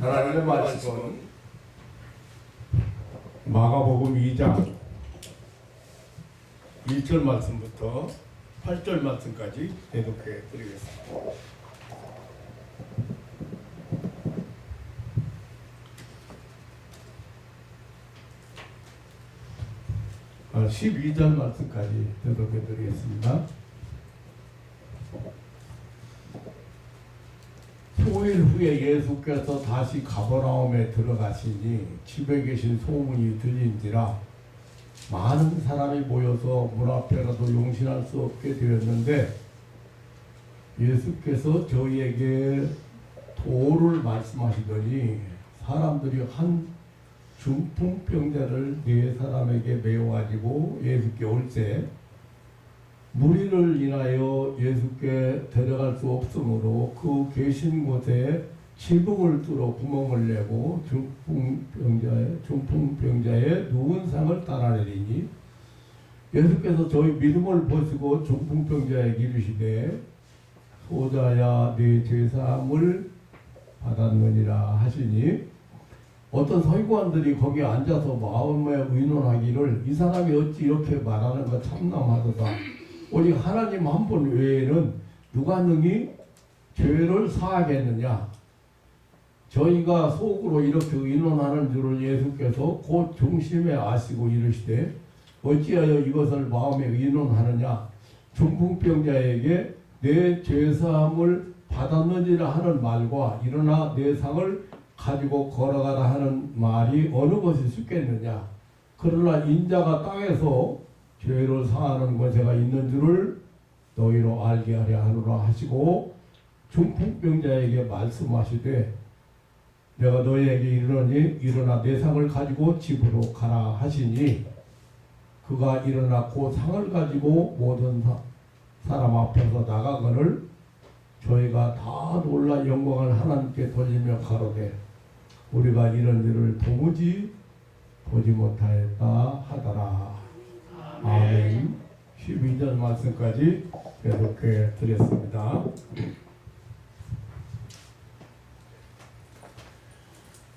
하나님의 말씀은 마가복음 2장 1절 말씀부터 8절 말씀까지 대독해 드리겠습니다. 12절 말씀까지 대독해 드리겠습니다. 소일 후에 예수께서 다시 가버나움에 들어가시니 집에 계신 소문이 들린지라 많은 사람이 모여서 문 앞에라도 용신할 수 없게 되었는데 예수께서 저희에게 도를 말씀하시더니 사람들이 한 중풍병자를 네 사람에게 메워가지고 예수께 올세 무리를 인하여 예수께 데려갈 수 없으므로 그 계신 곳에 지붕을 뚫어 구멍을 내고 중풍병자의 누운 상을 따라내리니 예수께서 저희 믿음을 보시고 중풍병자에게 이르시되 소자야 네 죄사함을 받았느니라 하시니 어떤 서기관들이 거기에 앉아서 마음에 의논하기를 이 사람이 어찌 이렇게 말하는가 참남하도다. 오직 하나님 한 분 외에는 누가 능히 죄를 사하겠느냐. 저희가 속으로 이렇게 의논하는 줄을 예수께서 곧 중심에 아시고 이르시되 어찌하여 이것을 마음에 의논하느냐. 중풍병자에게 내 죄사함을 받았느니라 하는 말과 일어나 내 상을 가지고 걸어가라 하는 말이 어느 것이 쉽겠느냐. 그러나 인자가 땅에서 죄를 사하는 것에가 있는 줄을 너희로 알게 하려 하노라 하시고 중풍병자에게 말씀하시되 내가 너희에게 이르노니 일어나 내 상을 가지고 집으로 가라 하시니 그가 일어나 그 상을 가지고 모든 사람 앞에서 나가거늘 저희가 다 놀라 영광을 하나님께 돌리며 가로되 우리가 이런 일을 도무지 보지 못하였다 하더라. 아멘. 12절 말씀까지 계속해 드렸습니다.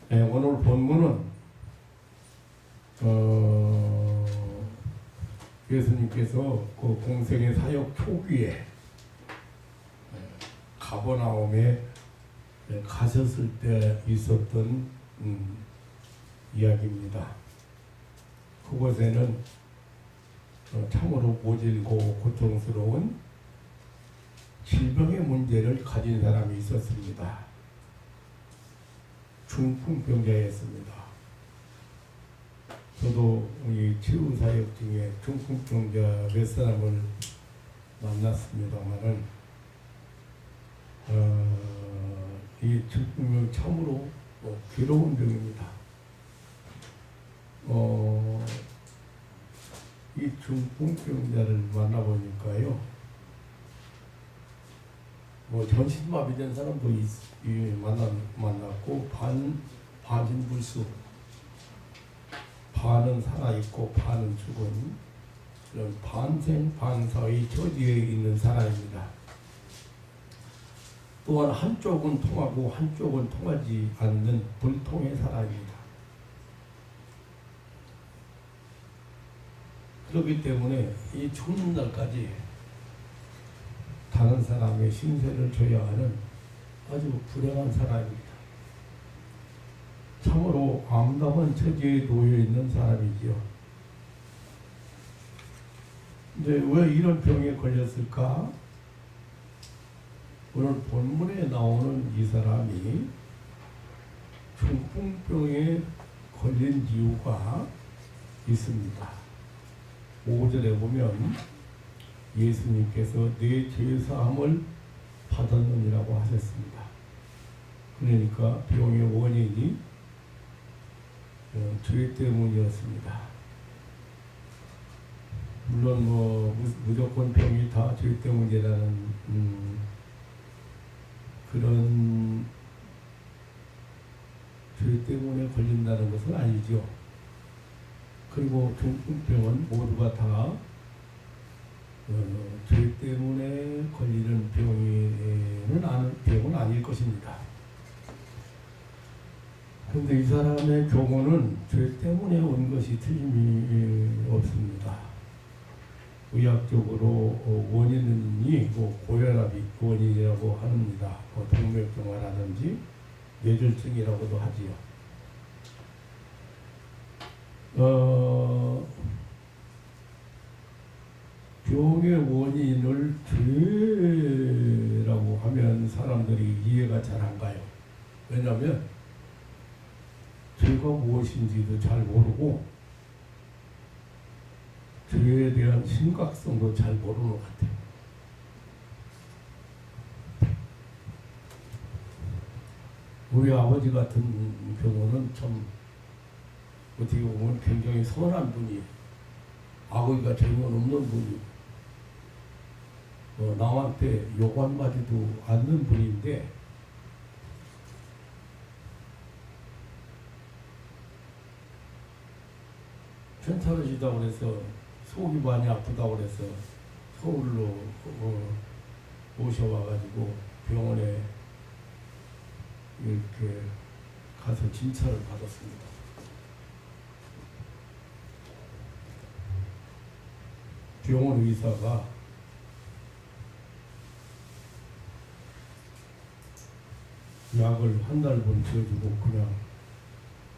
네, 오늘 본문은 예수님께서 그 공생의 사역 초기에 가버나움에 가셨을 때 있었던 이야기입니다. 그곳에는 참으로 모질고 고통스러운 질병의 문제를 가진 사람이 있었습니다. 중풍병자였습니다. 저도 이 치유사역 중에 중풍병자 몇 사람을 만났습니다만은 이 중풍병 참으로 괴로운 병입니다. 이 중풍병자를 만나보니까요, 전신마비 된 사람도 만났고, 반신불수, 반은 살아있고, 반은 죽은, 이런 반생반사의 처지에 있는 사람입니다. 또한 한쪽은 통하고, 한쪽은 통하지 않는 불통의 사람입니다. 그렇기 때문에 이 죽는 날까지 다른 사람의 신세를 져야 하는 아주 불행한 사람입니다. 참으로 암담한 처지에 놓여 있는 사람이지요. 근데 왜 이런 병에 걸렸을까? 오늘 본문에 나오는 이 사람이 중풍병에 걸린 이유가 있습니다. 5절에 보면 예수님께서 내 죄사함을 받았느니라고 하셨습니다. 그러니까 병의 원인이 죄 때문이었습니다. 물론 무조건 병이 다 죄 때문이라는 그런 죄 때문에 걸린다는 것은 아니죠. 그리고 중풍병은 모두가 다 죄 때문에 걸리는 병은 아닐 것입니다. 그런데 이 사람의 경우는 죄 때문에 온 것이 틀림이 없습니다. 의학적으로 원인이 뭐 고혈압이 원인이라고 합니다. 뭐 동맥경화라든지 뇌졸중이라고도 하지요. 병의 원인을 죄라고 하면 사람들이 이해가 잘 안 가요. 왜냐하면 죄가 무엇인지도 잘 모르고 죄에 대한 심각성도 잘 모르는 것 같아요. 우리 아버지 같은 경우는 참 어떻게 보면 굉장히 선한 분이에요. 악의가 전혀 없는 분이에요. 남한테 욕 한마디도 않는 분인데 편찮으시다고 그래서 속이 많이 아프다고 그래서 서울로 모셔와가지고 병원에 이렇게 가서 진찰을 받았습니다. 병원 의사가 약을 한 달분 지어주고 그냥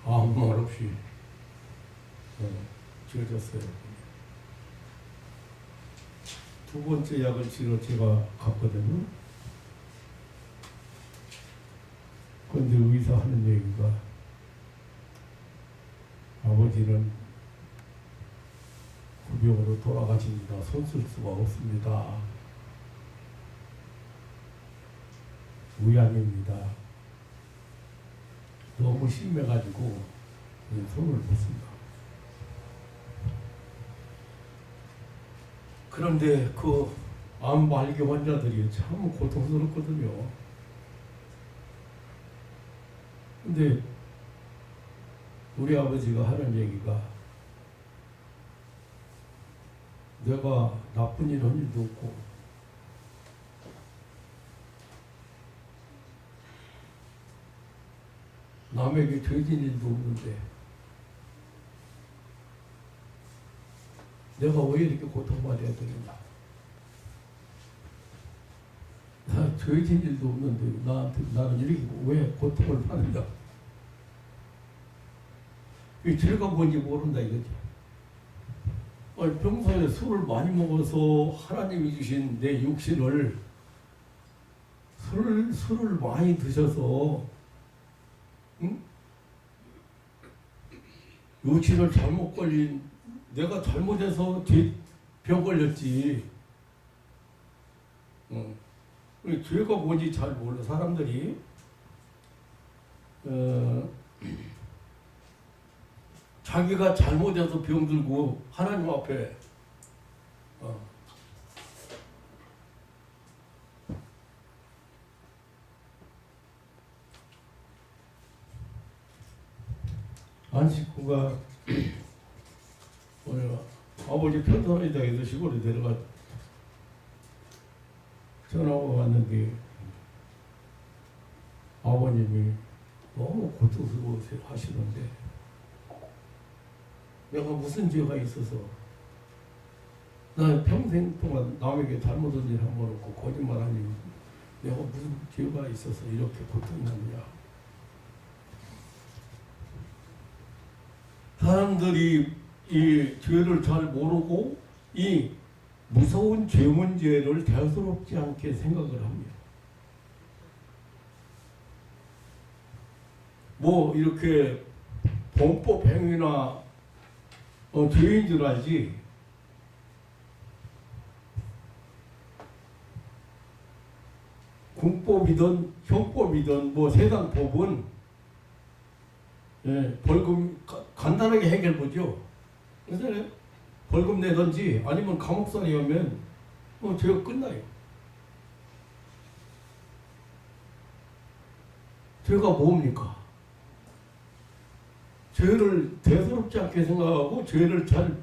아무 말 없이 지어줬어요. 두 번째 약을 지러 제가 갔거든요. 그런데 의사 하는 얘기가 아버지는 그 병으로 돌아가십니다. 손 쓸 수가 없습니다. 의안입니다. 너무 심해가지고 손을 못 쓴다. 그런데 그 암 말기 환자들이 참 고통스럽거든요. 근데 우리 아버지가 하는 얘기가 내가 나쁜 일 한 일도 없고 남에게 죄진 일도 없는데 내가 왜 이렇게 고통받아야 되느냐. 나 죄진 일도 없는데 나는 이렇게 왜 고통을 받느냐. 이 죄가 뭔지 모른다 이거죠. 아니, 평소에 술을 많이 먹어서 하나님이 주신 내 육신을 술을 많이 드셔서 육신을 잘못 걸린 내가 잘못해서 병 걸렸지. 죄가 뭔지 잘 몰라 사람들이. 자기가 잘못해서 병들고 하나님 앞에 한 식구가 오늘 아버지 편찮으시다 해서 시골에 내려가 전화가 왔는데 아버님이 너무 고통스러워 하시는데 내가 무슨 죄가 있어서 나 평생 동안 남에게 잘못한 일 한 번 없고 거짓말한 일 내가 무슨 죄가 있어서 이렇게 고통받느냐. 사람들이 이 죄를 잘 모르고 이 무서운 죄 문제를 대수롭지 않게 생각을 합니다. 뭐 이렇게 범법 행위나 죄인 줄 알지. 군법이든 형법이든 뭐 세상 법은 벌금 간단하게 해결보죠. 그래서 벌금 내든지 아니면 감옥살이 하면 죄가 끝나요. 죄가 뭡니까? 죄를 대수롭지 않게 생각하고 죄를 잘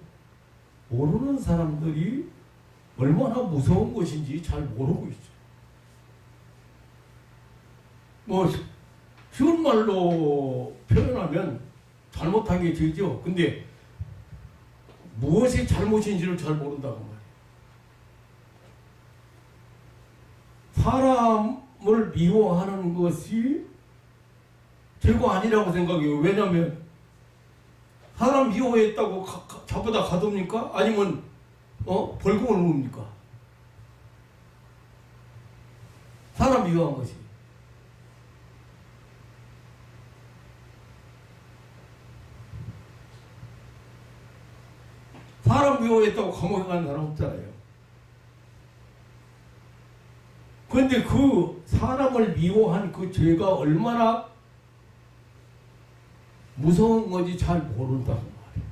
모르는 사람들이 얼마나 무서운 것인지 잘 모르고 있죠. 뭐 쉬운 말로 표현하면 잘못한 게 죄죠. 근데 무엇이 잘못인지를 잘 모른다고 말이에요. 사람을 미워하는 것이 죄가 아니라고 생각해요. 왜냐하면 사람 미워했다고 잡아다 가둡니까? 아니면 벌금을 묻습니까? 사람 미워한 것이. 사람 미워했다고 감옥에 가는 사람 없잖아요. 그런데 그 사람을 미워한 그 죄가 얼마나 무서운 건지 잘 모른다고 말이에요.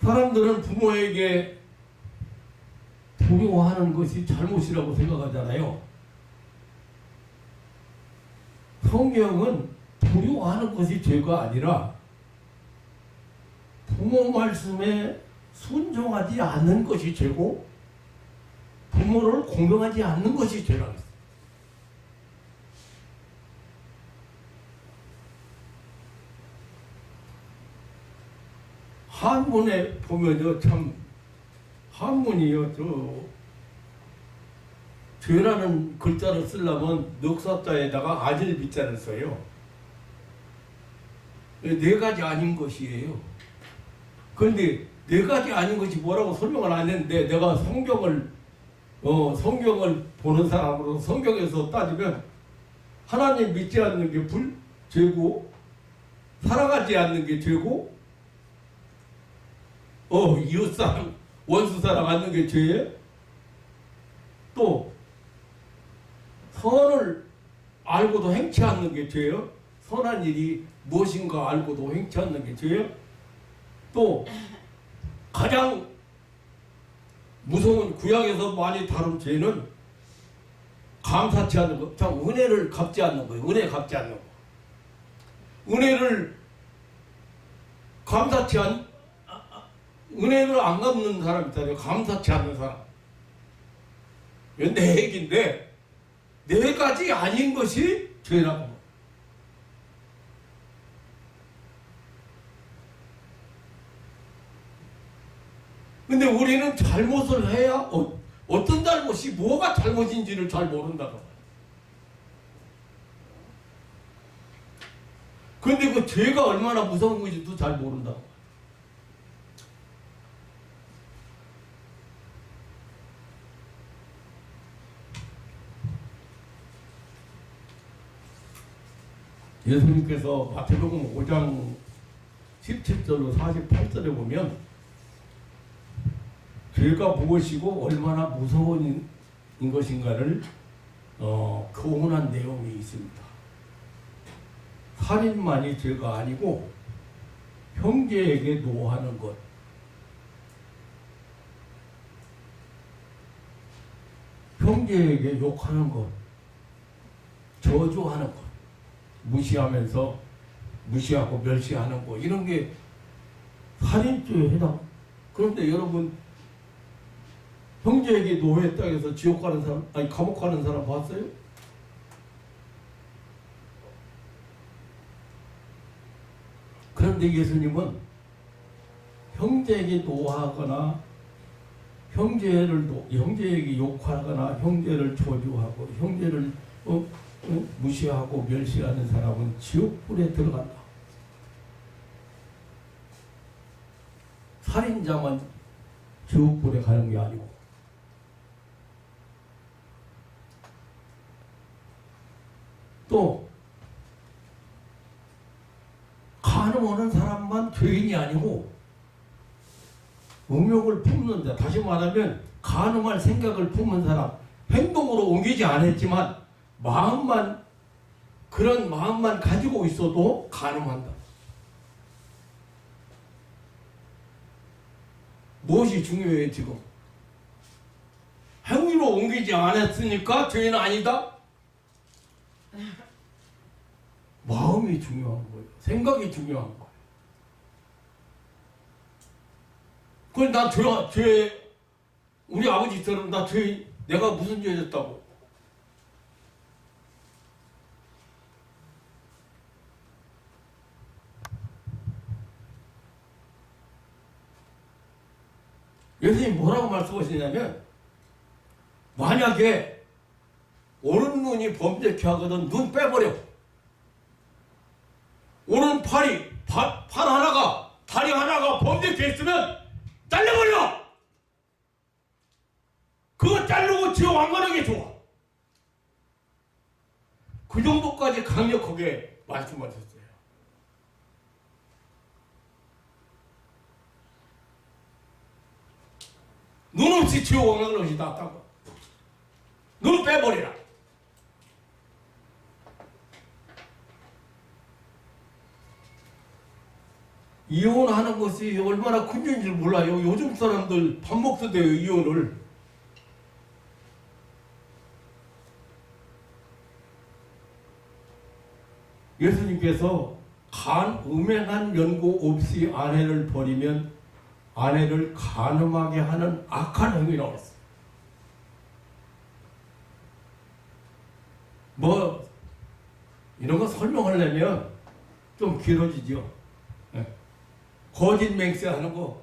사람들은 부모에게 두려워하는 것이 잘못이라고 생각하잖아요. 성경은 두려워하는 것이 죄가 아니라 부모 말씀에 순종하지 않는 것이 죄고 부모를 공경하지 않는 것이 죄라고 했어요. 한문에 보면요, 참 한문이요, 죄라는 글자를 쓰려면 넉사자에다가 아질비자를 써요. 네 가지 아닌 것이에요. 그런데 네 가지 아닌 것이 뭐라고 설명을 안 했는데 내가 성경을 보는 사람으로 성경에서 따지면 하나님 믿지 않는 게 죄고 살아가지 않는 게 죄고 이웃사랑 원수사랑 않는 게 죄예요. 또 선을 알고도 행치 않는 게 죄예요. 선한 일이 무엇인가 알고도 행치 않는 게 죄예요. 또 가장 무서운 구약에서 많이 다룬 죄는 감사치 않는 거. 참 은혜를 갚지 않는 거예요. 은혜 갚지 않는 거. 은혜를 은혜를 안 갚는 사람 있잖아요. 감사치 않는 사람. 이건 내 얘기인데 네 가지 아닌 것이 죄라고. 근데 우리는 잘못을 해야 어떤 잘못이 뭐가 잘못인지를 잘 모른다고. 근데 그 죄가 얼마나 무서운 건지도 잘 모른다고. 예수님께서 마태복음 5장 17절로 48절에 보면 죄가 무엇이고 얼마나 무서운 것인가를 교훈한 내용이 있습니다. 살인만이 죄가 아니고 형제에게 노하는 것, 형제에게 욕하는 것, 저주하는 것, 무시하고 멸시하는 것, 이런 게 살인죄에 해당. 그런데 여러분, 형제에게 노했다 해서 지옥 가는 사람, 감옥 가는 사람 봤어요? 그런데 예수님은 형제에게 노하거나 형제에게 욕하거나 형제를 저주하고 형제를 무시하고 멸시하는 사람은 지옥불에 들어간다. 살인자만 지옥불에 가는 게 아니고. 또 간음하는 사람만 죄인이 아니고 음욕을 품는 자, 다시 말하면 간음할 생각을 품은 사람, 행동으로 옮기지 않았지만 그런 마음만 가지고 있어도 간음한다. 무엇이 중요해요 지금? 행위로 옮기지 않았으니까 죄는 아니다? 마음이 중요한 거예요. 생각이 중요한 거예요. 그건 난 우리 아버지처럼 내가 무슨 죄 졌다고. 예수님이 뭐라고 말씀하시냐면, 만약에 오른눈이 범죄케 하거든 눈 빼버려. 오른팔이 팔 하나가 다리 하나가 범죄케 했으면 잘라버려. 그거 자르고 지옥 안 가는 게 좋아. 그 정도까지 강력하게 말씀하셨어요. 눈 없이 지옥 안 가는 것이 낫다고. 눈 빼버리라. 이혼하는 것이 얼마나 큰 죄인지 몰라요. 요즘 사람들 밥 먹던데요, 이혼을. 예수님께서 음행한 연고 없이 아내를 버리면 아내를 간음하게 하는 악한 행위라고 했어요. 뭐 이런 거 설명하려면 좀 길어지죠. 거짓 맹세하는 거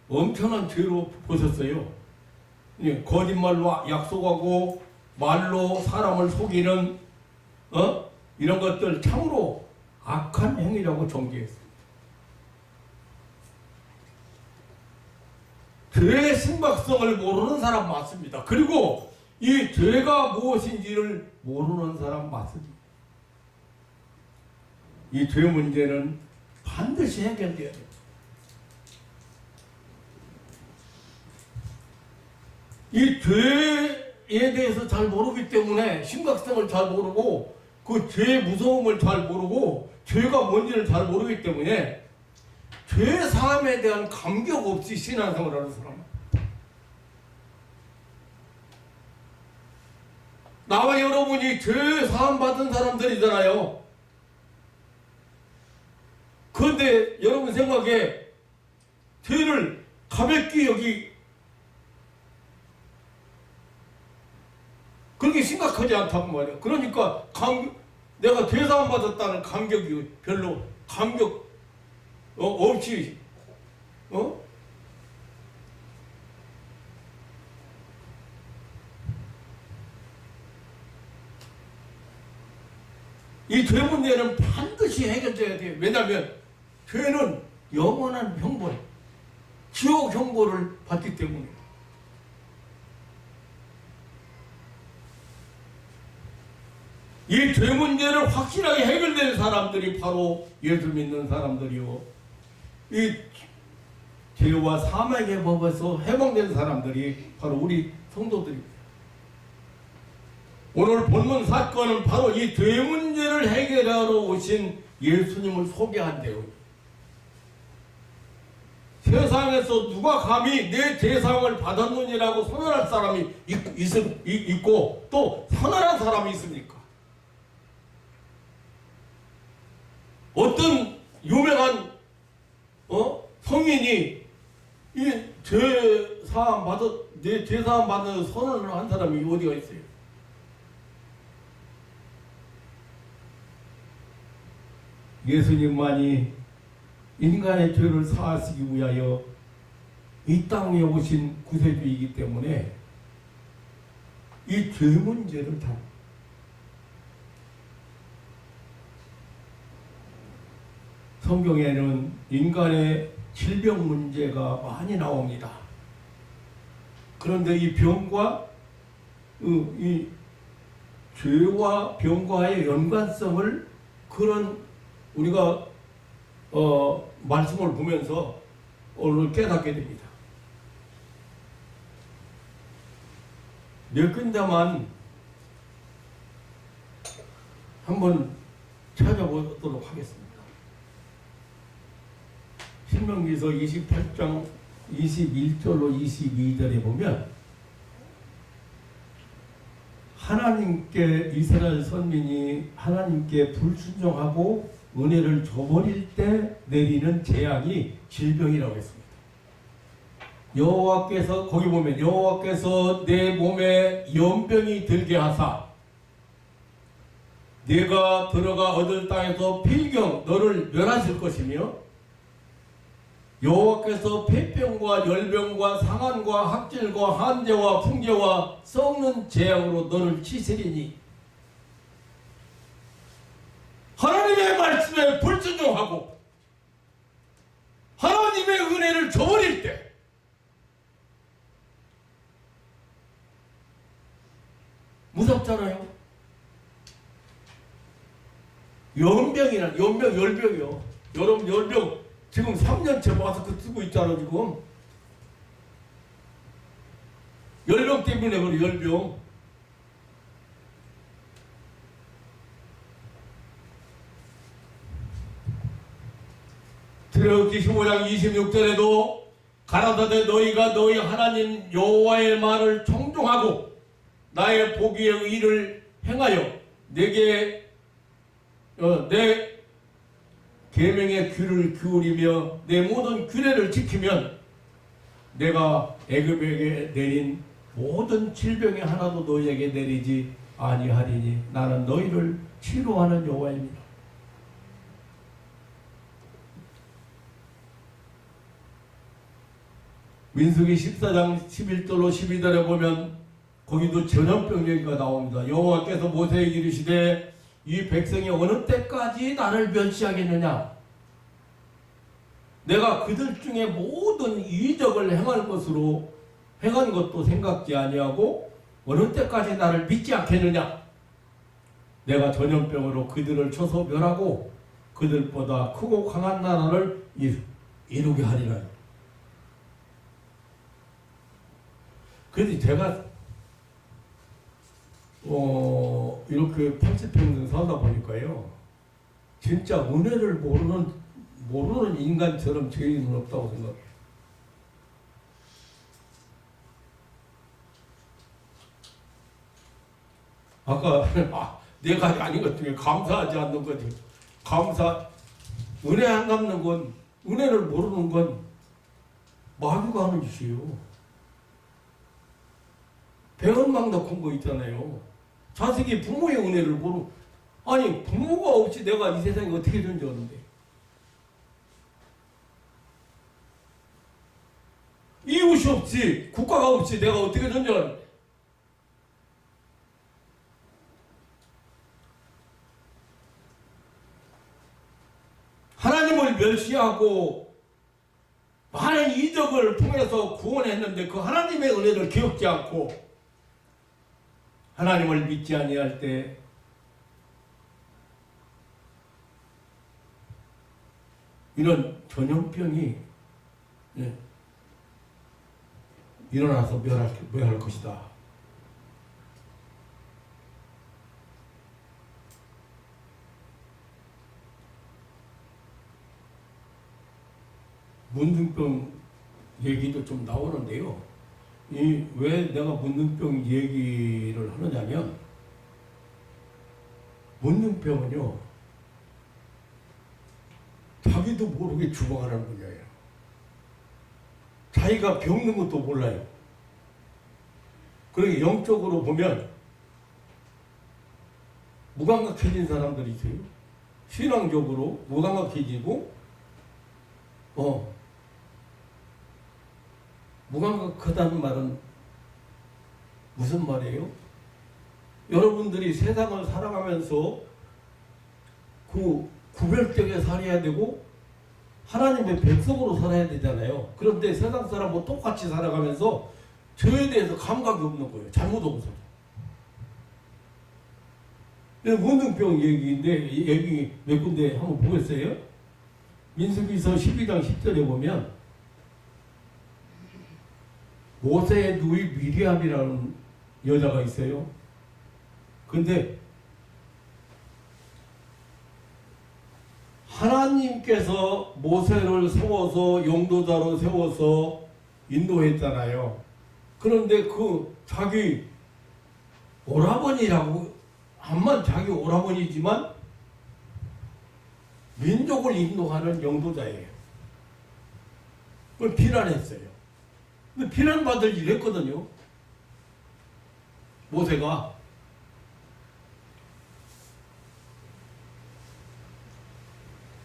엄청난 죄로 보셨어요. 거짓말로 약속하고 말로 사람을 속이는 이런 것들 참으로 악한 행위라고 정죄했습니다. 죄의 심각성을 모르는 사람 맞습니다. 그리고 이 죄가 무엇인지를 모르는 사람 맞습니다. 이 죄 문제는 반드시 해결돼야 됩니다. 이 죄에 대해서 잘 모르기 때문에 심각성을 잘 모르고 그 죄의 무서움을 잘 모르고 죄가 뭔지를 잘 모르기 때문에 죄 사함에 대한 감격 없이 신앙생활을 하는 사람. 나와 여러분이 죄 사함 받은 사람들이잖아요. 그런데 여러분 생각에 죄를 가볍게 그렇게 심각하지 않다고 말이야. 그러니까 내가 죄 사함 받았다는 감격이 별로 없이 이 죄 문제는 반드시 해결돼야 돼요. 왜냐하면 죄는 영원한 형벌, 지옥 형벌을 받기 때문에. 이 죄 문제를 확실하게 해결된 사람들이 바로 예수 믿는 사람들이요. 이 죄와 사망의 법에서 해방된 사람들이 바로 우리 성도들입니다. 오늘 본문 사건은 바로 이 죄 문제를 해결하러 오신 예수님을 소개한대요. 세상에서 누가 감히 내 죄사함을 받았느니라고 선언할 사람이 있고 또 선언한 사람이 있습니까? 어떤 유명한 성인이 이 내 죄사함 받은 선언을 한 사람이 어디가 있어요? 예수님만이 인간의 죄를 사하시기 위하여 이 땅에 오신 구세주이기 때문에 이 죄 문제를 다 성경에는 인간의 질병 문제가 많이 나옵니다. 그런데 이 병과 이 죄와 병과의 연관성을 그런 우리가 말씀을 보면서 오늘 깨닫게 됩니다. 몇 군데만 한번 찾아보도록 하겠습니다. 신명기서 28장 21절로 22절에 보면 하나님께 이스라엘 선민이 하나님께 불순종하고 은혜를 저버릴 때 내리는 재앙이 질병이라고 했습니다. 여호와께서 거기 보면 여호와께서 내 몸에 연병이 들게 하사 내가 들어가 얻을 땅에서 필경 너를 멸하실 것이며 여호와께서 폐병과 열병과 상한과 학질과 한재와 풍재와 썩는 재앙으로 너를 치시리니 하나님의 말씀에 불순종하고 하나님의 은혜를 저버릴 때 무섭잖아요. 연병이란 연병 열병이요. 여러분 열병 지금 3년째 마스크 쓰고 있잖아. 지금 열병 때문에 그래. 열병. 출애굽기 15장 26절에도 가라사대 너희가 너희 하나님 여호와의 말을 청종하고 나의 보기의 의를 행하여 내게 내 계명의 귀를 기울이며 내 모든 규례를 지키면 내가 애굽에게 내린 모든 질병이 하나도 너희에게 내리지 아니하리니 나는 너희를 치료하는 여호와입니다. 민수기 14장 11절로 12절에 보면 거기도 전염병 얘기가 나옵니다. 여호와께서 모세에게 이르시되 이 백성이 어느 때까지 나를 멸시하겠느냐? 내가 그들 중에 모든 이적을 행할 것으로 행한 것도 생각지 아니하고 어느 때까지 나를 믿지 않겠느냐? 내가 전염병으로 그들을 쳐서 멸하고 그들보다 크고 강한 나라를 이루게 하리라. 그래서 제가 이렇게 80평생 살다 보니까요, 진짜 은혜를 모르는 인간처럼 죄인은 없다고 생각해요. 아까 내가 아닌 것 중에 감사하지 않는 거지. 은혜 안 갚는 건, 은혜를 모르는 건 마귀가 하는 짓이에요. 배은망덕한 거 있잖아요. 자식이 부모의 은혜를 아니 부모가 없이 내가 이 세상에 어떻게 존재하는데, 이웃이 없이 국가가 없이 내가 어떻게 존재하는데, 하나님을 멸시하고 많은 이적을 통해서 구원했는데 그 하나님의 은혜를 기억지 않고 하나님을 믿지 아니할 때 이런 전염병이 일어나서 멸할 것이다. 문둥병 얘기도 좀 나오는데요. 왜 내가 문둥병 얘기를 하느냐면, 문둥병은요, 자기도 모르게 죽어가는 거예요. 자기가 병든 것도 몰라요. 그러니까 영적으로 보면 무감각해진 사람들이 있어요. 신앙적으로 무감각해지고, 무감각하다는 말은 무슨 말이에요? 여러분들이 세상을 살아가면서 그 구별되게 살아야 되고 하나님의 백성으로 살아야 되잖아요. 그런데 세상 사람과 똑같이 살아가면서 저에 대해서 감각이 없는 거예요. 잘못 없어서. 문둥병 얘기 몇 군데 한번 보겠어요? 민수기서 12장 10절에 보면 모세의 누이 미리암이라는 여자가 있어요. 근데 하나님께서 모세를 세워서 용도자로 세워서 인도했잖아요. 그런데 그 자기 오라버니라고 암만 자기 오라버니지만 민족을 인도하는 용도자예요. 그걸 비난했어요. 비난받을 일 했거든요. 모세가.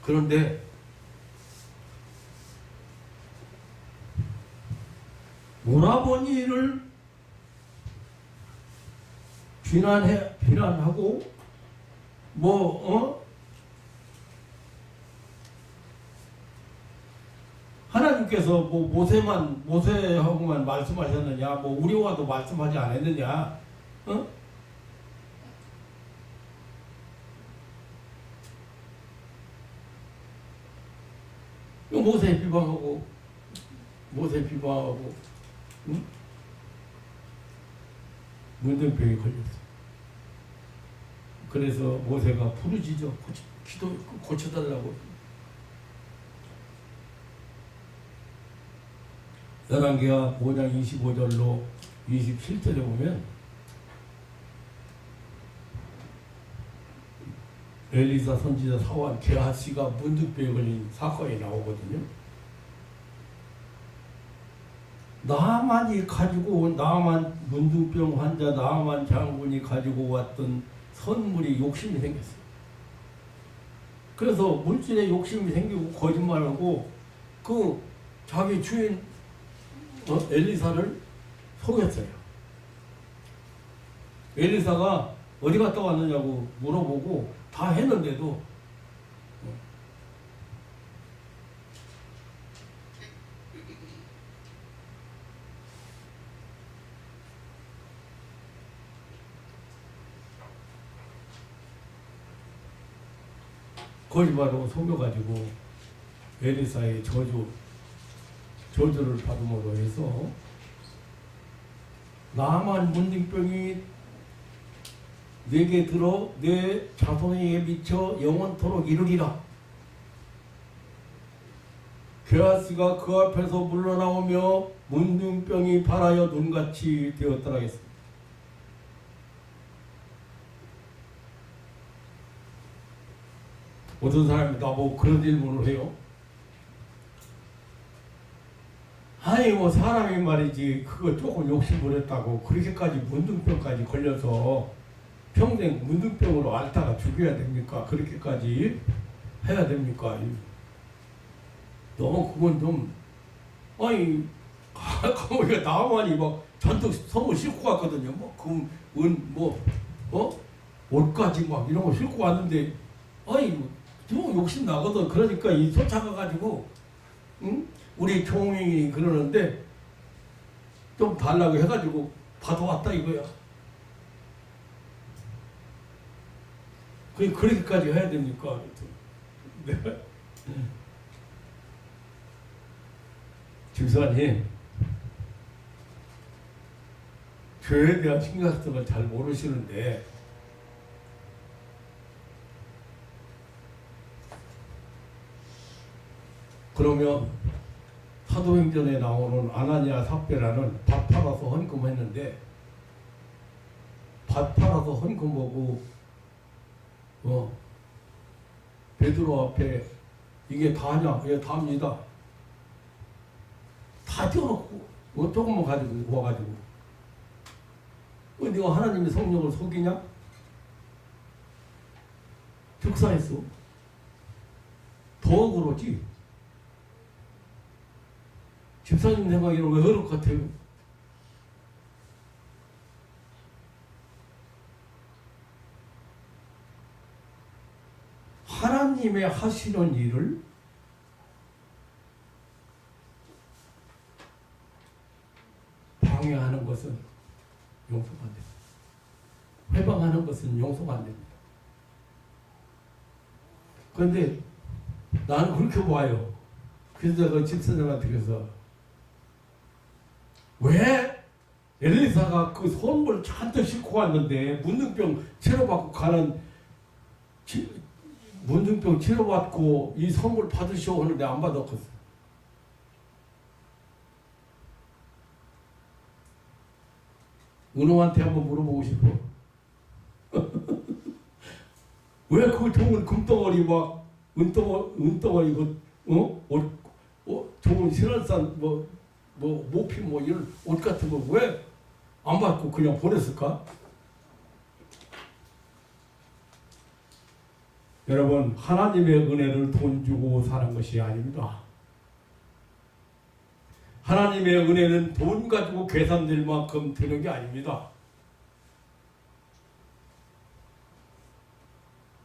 그런데 오라버니를 비난하고 하나님께서 모세하고만 말씀하셨느냐, 우리와도 말씀하지 않았느냐, 모세 비방하고, 문둥병이 걸렸어. 그래서 모세가 부르짖어 고쳐달라고. 열왕기하 5장 25절로 27절에 보면 엘리사 선지자 사원 게하시가 문둥병에 걸린 사건이 나오거든요. 나만 문둥병 환자 나만 장군이 가지고 왔던 선물이 욕심이 생겼어요. 그래서 물질에 욕심이 생기고 거짓말하고 자기 주인 엘리사를 속였어요. 엘리사가 어디 갔다 왔느냐고 물어보고 다 했는데도 거짓말하고 속여가지고 엘리사의 저주를 받음으로 해서 나만 문둥병이 내게 들어 내 자손에게 미쳐 영원토록 이르리라. 게하시가 그 앞에서 물러나오며 문둥병이 발하여 눈같이 되었더라 했습니다. 어떤 사람이 나보고 그런 질문을 해요. 아니 사람이 말이지 그거 조금 욕심을 했다고 그렇게까지 문둥병까지 걸려서 평생 문둥병으로 앓다가 죽여야 됩니까? 그렇게까지 해야 됩니까? 너무 그건 좀 그러니까 나만이 잔뜩 선물 싣고 갔거든요. 옷까지 이런 거 싣고 왔는데 좀 욕심 나거든. 그러니까 쫓아가가지고 우리 총영이 그러는데 좀 달라고 해가지고 받아왔다 이거야. 그렇게까지 해야 됩니까? 네. 집사님, 교회에 대한 심각성을 잘 모르시는데 그러면 사도행전에 나오는 아나니아 삽비라는 밭 팔아서 헌금했는데 밭 팔아서 헌금하고 베드로 앞에 이게 다냐? 예, 다입니다. 다 띄워놓고 조금만 가지고 와가지고 네가 하나님의 성령을 속이냐? 즉사했어. 더 그러지. 집사님 생각에는 왜 그럴 것 같아요? 하나님의 하시는 일을 방해하는 것은 용서가 안 됩니다. 회방하는 것은 용서가 안 됩니다. 그런데 나는 그렇게 봐요. 그래서 내가 집사님한테 그래서 왜 엘리사가 그 선물 잔뜩 싣고 왔는데 문둥병 치료받고 가는 문둥병 치료받고 이 선물 받으시오 하는데 안 받았거든. 은호한테 한번 물어보고 싶어. 왜 그 좋은 금덩어리 은덩어리 좋은 신월산 뭐 모피 뭐 이런 옷 같은 거 왜 안 받고 그냥 보냈을까? 여러분, 하나님의 은혜를 돈 주고 사는 것이 아닙니다. 하나님의 은혜는 돈 가지고 계산될 만큼 되는 게 아닙니다.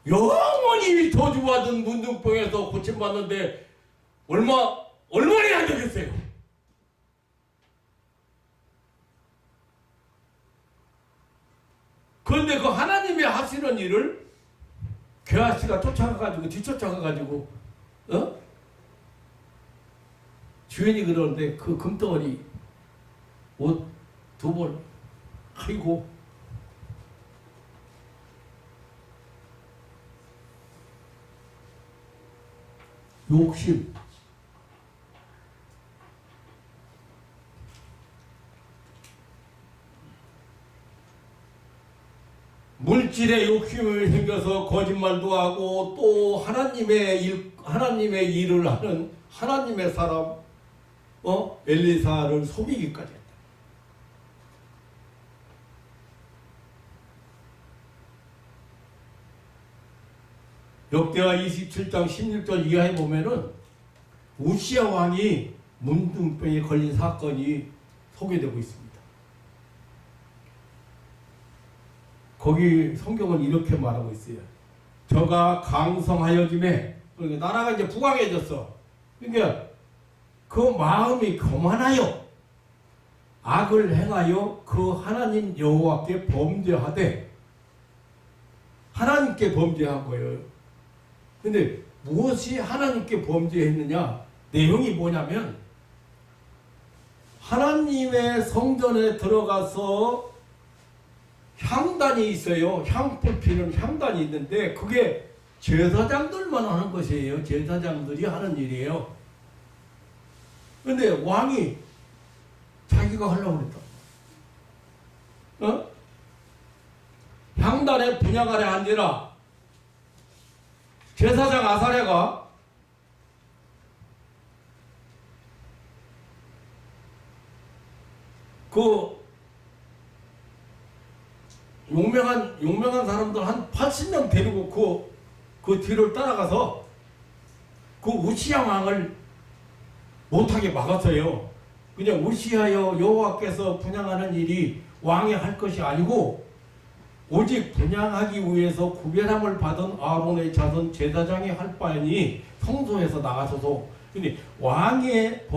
영원히 저주받은 문둥병에서 고침받는데 얼마나 안 되겠어요? 그런데 그 하나님의 하시는 일을 게하시가 뒤쫓아가가지고 주인이 그러는데 그 금덩어리 옷 2벌, 아이고, 욕심. 물질의 욕심을 생겨서 거짓말도 하고 또 하나님의 일을 하는 하나님의 사람 엘리사를 속이기까지 했다. 역대하 27장 16절 이하에 보면은 우시야 왕이 문둥병에 걸린 사건이 소개되고 있습니다. 거기 성경은 이렇게 말하고 있어요. 저가 강성하여짐에, 그러니까 나라가 이제 부강해졌어. 그러니까 그 마음이 교만하여 악을 행하여 그 하나님 여호와께 범죄하되, 하나님께 범죄한 거예요. 근데 무엇이 하나님께 범죄했느냐? 내용이 뭐냐면 하나님의 성전에 들어가서 향단이 있어요. 향불 피는 향단이 있는데 그게 제사장들만 하는 것이에요. 제사장들이 하는 일이에요. 근데 왕이 자기가 하려고 그랬다. 향단의 분향 아래 앉으라. 제사장 아사랴가 그 용맹한 사람들 한 80명 데리고 그 뒤를 따라가서 그 우시야 왕을 못하게 막았어요. 그냥 우시하여 여호와께서 분향하는 일이 왕이 할 것이 아니고 오직 분향하기 위해서 구별함을 받은 아론의 자손 제사장이 할 바이니 성소에서 나가소서. 근데 왕이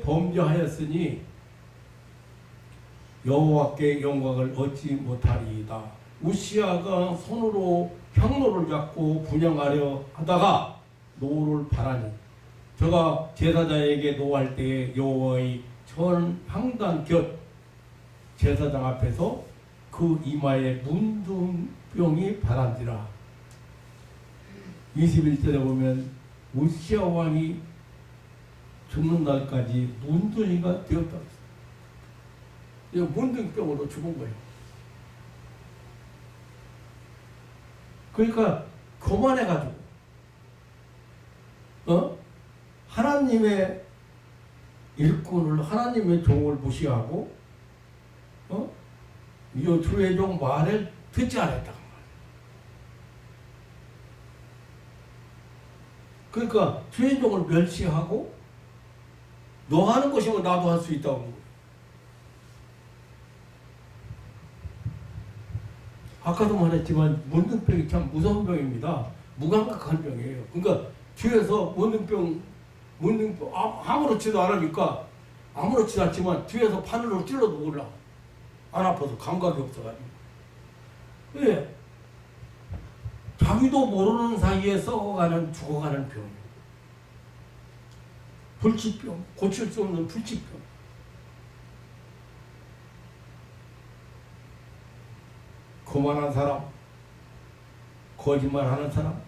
범죄하였으니 여호와께 영광을 얻지 못하리이다. 우시야가 손으로 향로를 잡고 분향하려 하다가 노를 바라니 저가 제사장에게 노할 때에 여호와의 전 향단 곁 제사장 앞에서 그 이마에 문둥병이 바란지라. 21절에 보면 우시야 왕이 죽는 날까지 문둥이가 되었다. 문둥병으로 죽은 거예요. 그러니까 교만해가지고 하나님의 일꾼을, 하나님의 종을 무시하고 이 주의 종 말을 듣지 않았다. 그러니까 주의 종을 멸시하고 너 하는 것이면 나도 할 수 있다고. 아까도 말했지만 문둥병이 참 무서운 병입니다. 무감각한 병이에요. 그러니까 뒤에서 문둥병 아무렇지도 않으니까 아무렇지도 않지만 뒤에서 바늘로 찔러도 몰라. 안 아파서 감각이 없어가지고. 왜? 자기도 모르는 사이에 썩어가는 죽어가는 병이에요. 불치병, 고칠 수 없는 불치병. 거만한 사람, 거짓말하는 사람,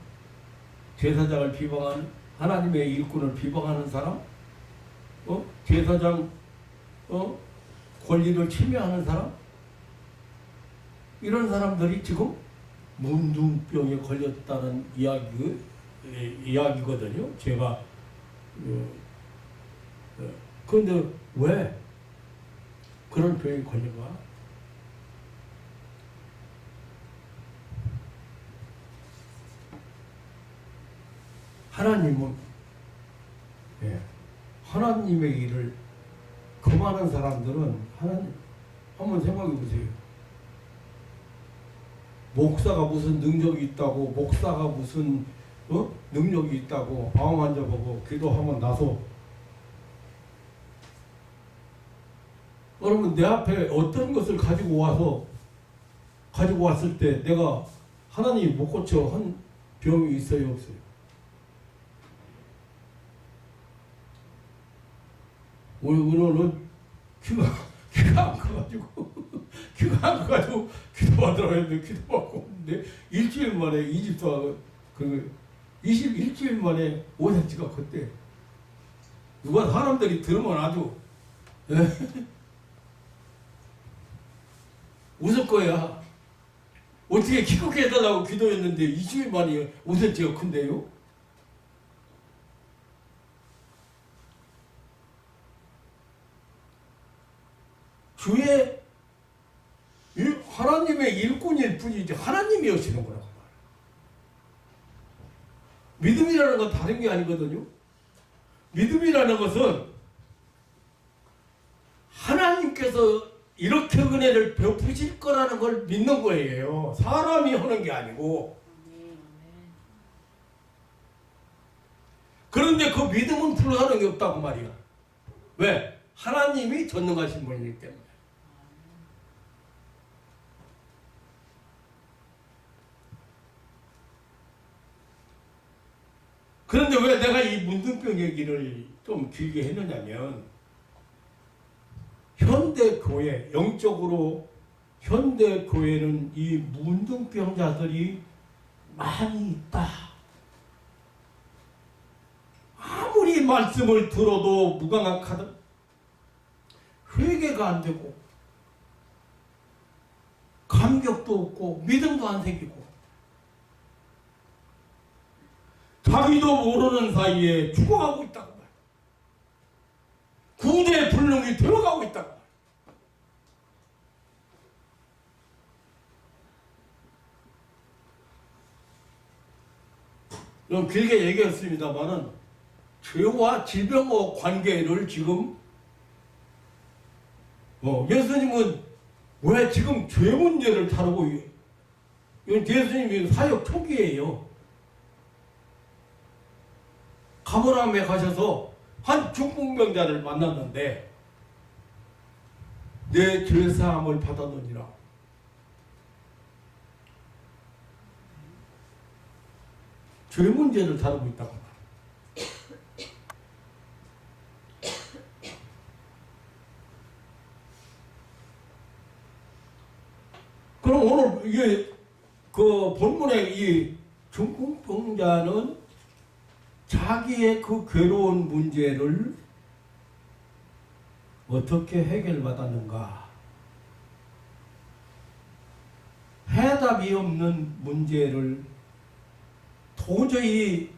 제사장을 비방하는, 하나님의 일꾼을 비방하는 사람, 제사장 권리를 침해하는 사람, 이런 사람들이 지금 문둥병에 걸렸다는 이야기거든요. 제가 그런데 왜 그런 병이 걸린가? 하나님은 하나님의 일을 금하는 사람들은 하나님 한번 생각해 보세요. 목사가 무슨 능력이 있다고, 목사가 무슨 능력이 있다고 마음 만져보고 기도하면 나서 여러분 내 앞에 어떤 것을 가지고 왔을 때 내가 하나님이 못 고쳐 한 병이 있어요, 없어요? 오늘은 귀가 안 커가지고 기도하더라고 했는데 기도받고 있는데 일주일 만에 이 집도 일주일 만에 5cm가 컸대. 누가 사람들이 들으면 아주 웃을 거야. 어떻게 키 크게 해달라고 기도했는데 20일 만에 5cm가 큰데요? 주의 하나님의 일꾼일 뿐이지 하나님이 하시는 거라고 말이야. 믿음이라는 건 다른 게 아니거든요. 믿음이라는 것은 하나님께서 이렇게 은혜를 베푸실 거라는 걸 믿는 거예요. 사람이 하는 게 아니고. 그런데 그 믿음은 불가능한 게 없다고 말이야. 왜? 하나님이 전능하신 분이기 때문에. 그런데 왜 내가 이 문둥병 얘기를 좀 길게 했느냐면 현대교회, 영적으로 현대교회는 이 문둥병자들이 많이 있다. 아무리 말씀을 들어도 무감각하든 회개가 안 되고 감격도 없고 믿음도 안 생기고 자기도 모르는 사이에 죽어가고 있다고 말이야. 구제불능이 되어가고 있다고 말이야. 좀 길게 얘기했습니다만은 죄와 질병과 관계를 지금 예수님은 왜 지금 죄 문제를 다루고 예수님이 사역 초기예요. 가버나움에 가셔서 한 중풍병자를 만났는데 내 죄사함을 받았느니라. 죄 문제를 다루고 있다고 말이야. 그럼 오늘 이게 그 본문의 이 중풍병자는 자기의 그 괴로운 문제를 어떻게 해결받았는가? 해답이 없는 문제를, 도저히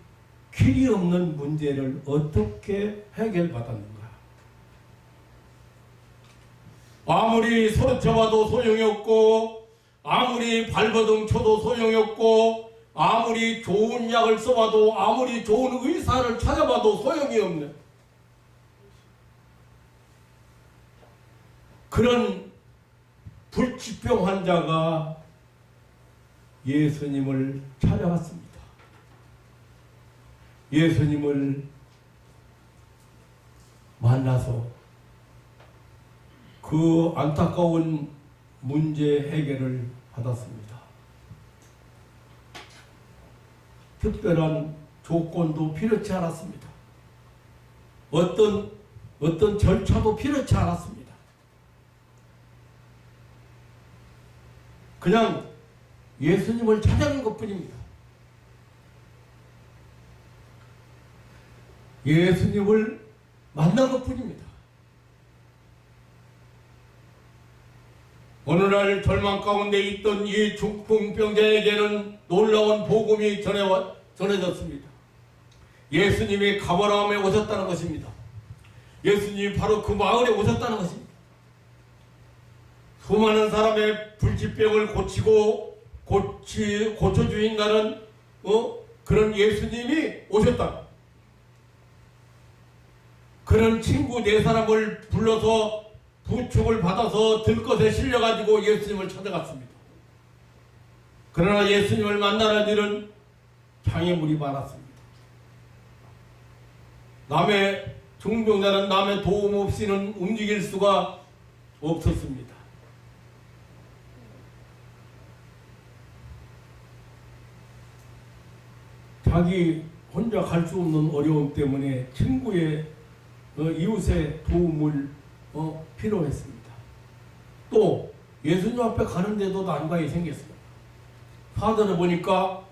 길이 없는 문제를 어떻게 해결받았는가? 아무리 소리쳐봐도 소용이 없고, 아무리 발버둥 쳐도 소용이 없고, 아무리 좋은 약을 써봐도, 아무리 좋은 의사를 찾아봐도 소용이 없는 그런 불치병 환자가 예수님을 찾아갔습니다. 예수님을 만나서 그 안타까운 문제 해결을 받았습니다. 특별한 조건도 필요치 않았습니다. 어떤 절차도 필요치 않았습니다. 그냥 예수님을 찾아간 것뿐입니다. 예수님을 만난 것뿐입니다. 어느 날 절망 가운데 있던 이 중풍병자에게는 놀라운 복음이 전해졌습니다. 예수님이 가버나움에 오셨다는 것입니다. 예수님이 바로 그 마을에 오셨다는 것입니다. 수많은 사람의 불치병을 고쳐주인다는 그런 예수님이 오셨다. 그런 친구 네 사람을 불러서 부축을 받아서 들것에 실려가지고 예수님을 찾아갔습니다. 그러나 예수님을 만나는 일은 장애물이 많았습니다. 남의 중병자는 남의 도움 없이는 움직일 수가 없었습니다. 자기 혼자 갈 수 없는 어려움 때문에 친구의 이웃의 도움을 필요했습니다. 또 예수님 앞에 가는데도 난관이 생겼습니다. 사전에 보니까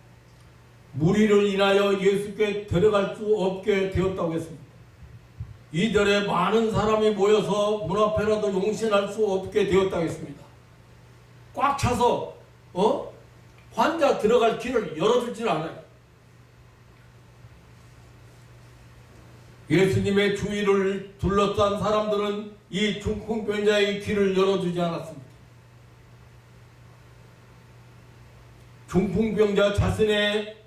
무리를 인하여 예수께 데려갈 수 없게 되었다고 했습니다. 이들에 많은 사람이 모여서 문 앞에라도 용신할 수 없게 되었다고 했습니다. 꽉 차서 환자 들어갈 길을 열어주질 않아요. 예수님의 주위를 둘러싼 사람들은 이 중풍병자의 길을 열어주지 않았습니다. 중풍병자 자신의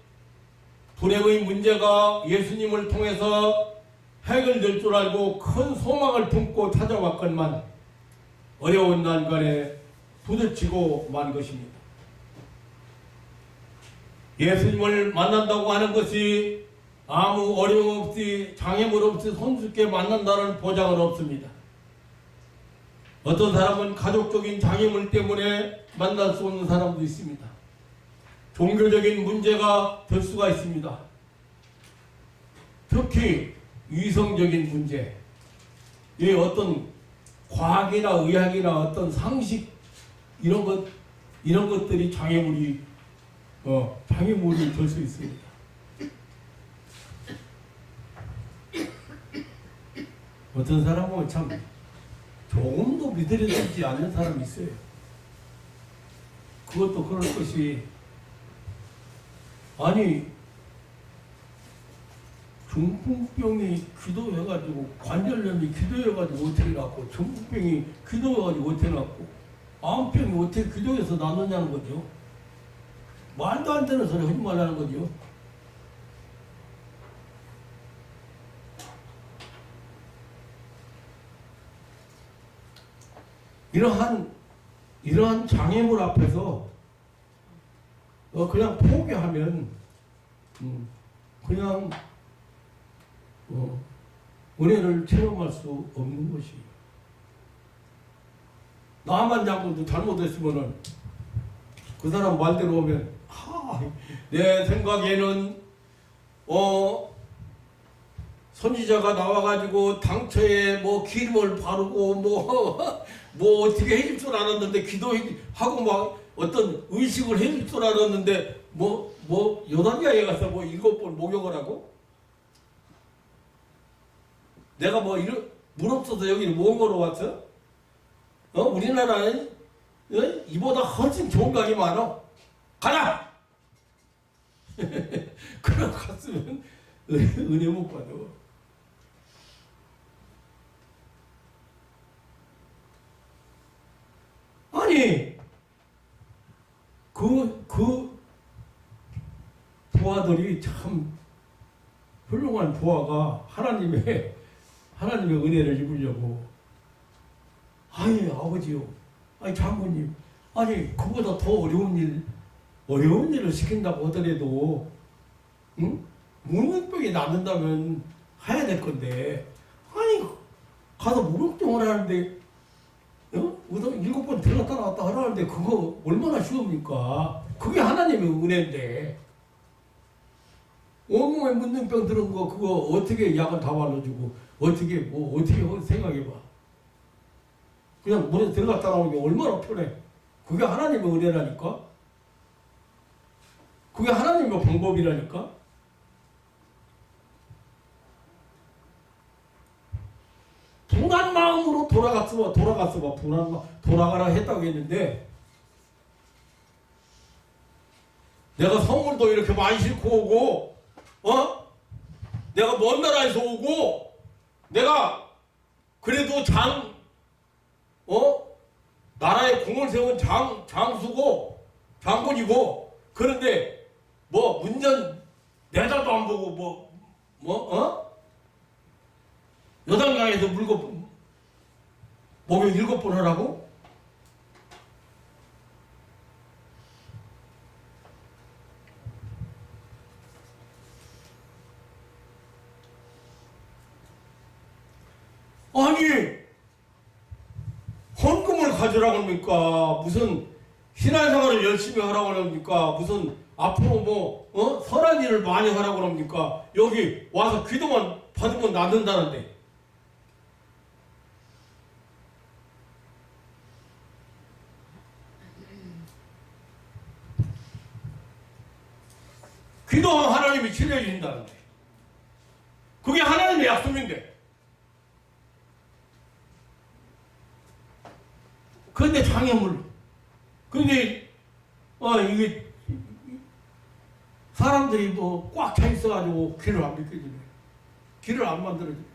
불행의 문제가 예수님을 통해서 해결될 줄 알고 큰 소망을 품고 찾아왔건만 어려운 난관에 부딪히고 만 것입니다. 예수님을 만난다고 하는 것이 아무 어려움 없이 장애물 없이 손쉽게 만난다는 보장은 없습니다. 어떤 사람은 가족적인 장애물 때문에 만날 수 없는 사람도 있습니다. 종교적인 문제가 될 수가 있습니다. 특히 위성적인 문제, 이 어떤 과학이나 의학이나 어떤 상식 이런 것들이 장애물이 될 수 있습니다. 어떤 사람은 참 조금도 믿어지지 않는 사람이 있어요. 그것도 그럴 것이 아니 중풍병이 기도해가지고 관절염이 기도해가지고 어떻게 낫고 중풍병이 기도해가지고 어떻게 낫고 암병이 어떻게 기도해서 낫느냐는 거죠. 말도 안 되는 소리 하지 말라는 거죠. 이러한 장애물 앞에서 그냥 포기하면 그냥 은혜를 체험할 수 없는 것이. 나만 자꾸 잘못했으면은 그 사람 말대로 오면 내 생각에는 선지자가 나와가지고 당처에 뭐 기름을 바르고 뭐 어떻게 해줄 줄 알았는데 기도하고 막 어떤 의식을 해줄 줄 알았는데 요단가에 가서 7번 목욕을 하고 내가 물 없어서 여기 뭐 먹으러 왔어? 우리나라는 이보다 훨씬 좋은 강이 많아. 가라! 그러고 갔으면 은혜 못 받아. 아니 그 부하들이 참 훌륭한 부하가 하나님의 은혜를 입으려고 아니 아버지요, 아니 장군님, 아니 그보다 더 어려운 일을 시킨다고 하더라도 무능병이 낫는다면 해야 될 건데 아니 가서 무능병을 하는데 7번 들어갔다 나왔다 하라는데 그거 얼마나 쉬웁니까? 그게 하나님의 은혜인데 온몸에 문둥병 들은 거 그거 어떻게 약을 다 발라주고 어떻게 생각해봐. 그냥 물에 들어갔다 나오는 게 얼마나 편해. 그게 하나님의 은혜라니까. 그게 하나님의 방법이라니까. 분한 마음으로 돌아갔어 봐. 돌아가라 했다고 했는데 내가 선물도 이렇게 많이 싣고 오고 내가 먼 나라에서 오고 내가 아주 나라에 공을 세운 장수고 장군이고, 그런데 뭐 문전 내다도 안 보고 여당강에서 물고 목욕 7번 하라고? 아니, 헌금을 가져라고 합니까? 무슨 신앙생활을 열심히 하라고 합니까? 무슨 앞으로 선한 일을 많이 하라고 합니까? 여기 와서 기도만 받으면 낫는다는데. 기도하면 하나님이 치료해 주신다는데. 그게 하나님의 약속인데. 그런데 장애물. 그런데 이게 사람들이 꽉 차 있어가지고 귀를 안 믿겨주네. 귀를 안 만들어주네.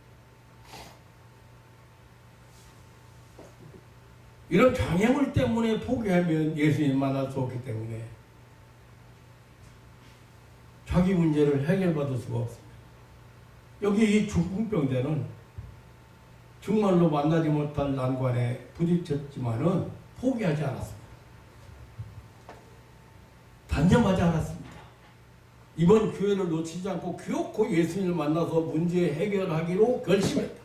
이런 장애물 때문에 포기하면 예수님 만날 수 없기 때문에 자기 문제를 해결받을 수가 없습니다. 여기 이 중풍병자는 정말로 만나지 못할 난관에 부딪혔지만은 포기하지 않았습니다. 단념하지 않았습니다. 이번 기회를 놓치지 않고 기어코 예수님을 만나서 문제 해결하기로 결심했다.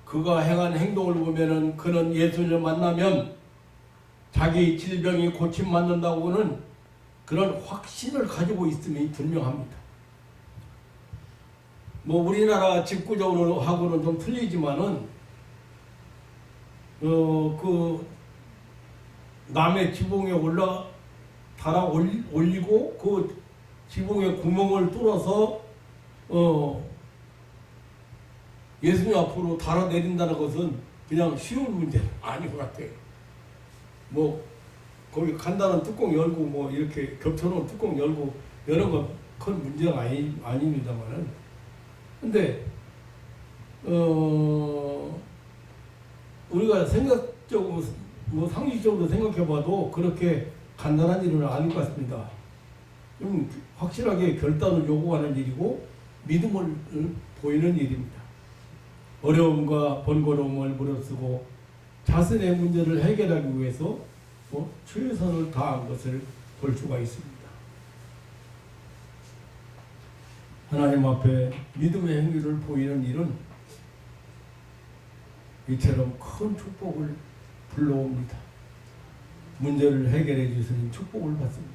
그가 행한 행동을 보면은 그는 예수님을 만나면 자기 질병이 고침받는다고는 그런 확신을 가지고 있음이 분명합니다. 우리나라 직구적으로 하고는 좀 틀리지만은 남의 지붕에 달아 올리고 그 지붕에 구멍을 뚫어서 예수님 앞으로 달아 내린다는 것은 그냥 쉬운 문제는 아닌 것 같아요. 거기 간단한 뚜껑 열고 이렇게 겹쳐놓은 뚜껑 열고 여러 건 큰 문제가 아닙니다만은, 근데 우리가 생각적으로 상식적으로 생각해봐도 그렇게 간단한 일은 아닌 것 같습니다. 좀 확실하게 결단을 요구하는 일이고 믿음을 보이는 일입니다. 어려움과 번거로움을 무릅쓰고 자신의 문제를 해결하기 위해서 최선을 다한 것을 볼 수가 있습니다. 하나님 앞에 믿음의 행위를 보이는 일은 이처럼 큰 축복을 불러옵니다. 문제를 해결해 주시는 축복을 받습니다.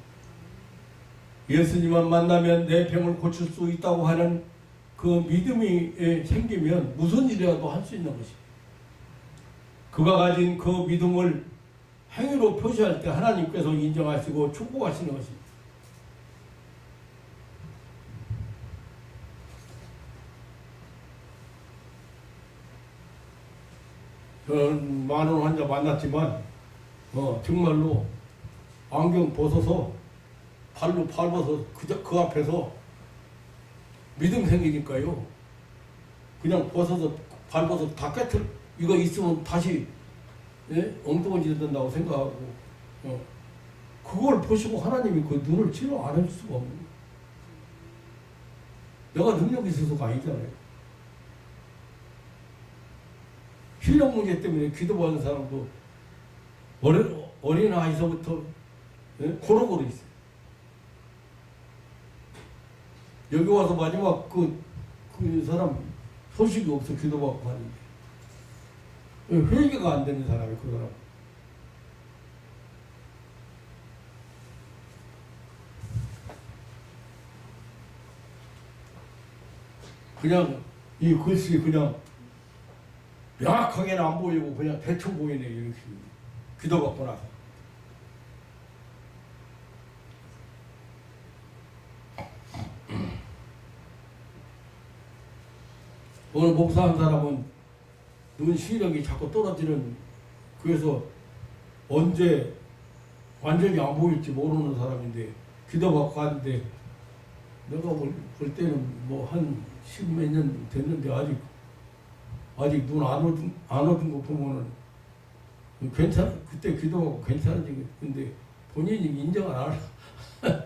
예수님만 만나면 내 병을 고칠 수 있다고 하는 그 믿음이 생기면 무슨 일이라도 할 수 있는 것입니다. 그가 가진 그 믿음을 행위로 표시할 때 하나님께서 인정하시고 축복하시는 것입니다. 저는 많은 환자 만났지만 정말로 안경 벗어서 발로 밟아서 그 앞에서 믿음 생기니까요. 그냥 벗어서 밟아서 다 깨틀 이거 있으면 다시 엉뚱한 짓 된다고 생각하고 그걸 보시고 하나님이 그 눈을 치료 안 할 수가 없는 거예요. 내가 능력이 있어서가 아니잖아요. 실력 문제 때문에 기도받는 사람도 어린아이서부터 고루고루 있어요. 여기 와서 마지막 그 사람 소식이 없어 기도받고 하는데 회개가 안 되는 사람이 그 사람. 그냥 이 글씨 그냥 명확하게는 안 보이고 그냥 대충 보이네 이렇게 기도받고 나서. 오늘 목사한 사람은 눈 시력이 자꾸 떨어지는, 그래서 언제 완전히 안 보일지 모르는 사람인데 기도받고 갔는데 내가 볼 때는 한 십몇 년 됐는데 아직 눈 안 얻은 거 보면은 그때 기도하고 괜찮아지고, 근데 본인이 인정을 안 하나.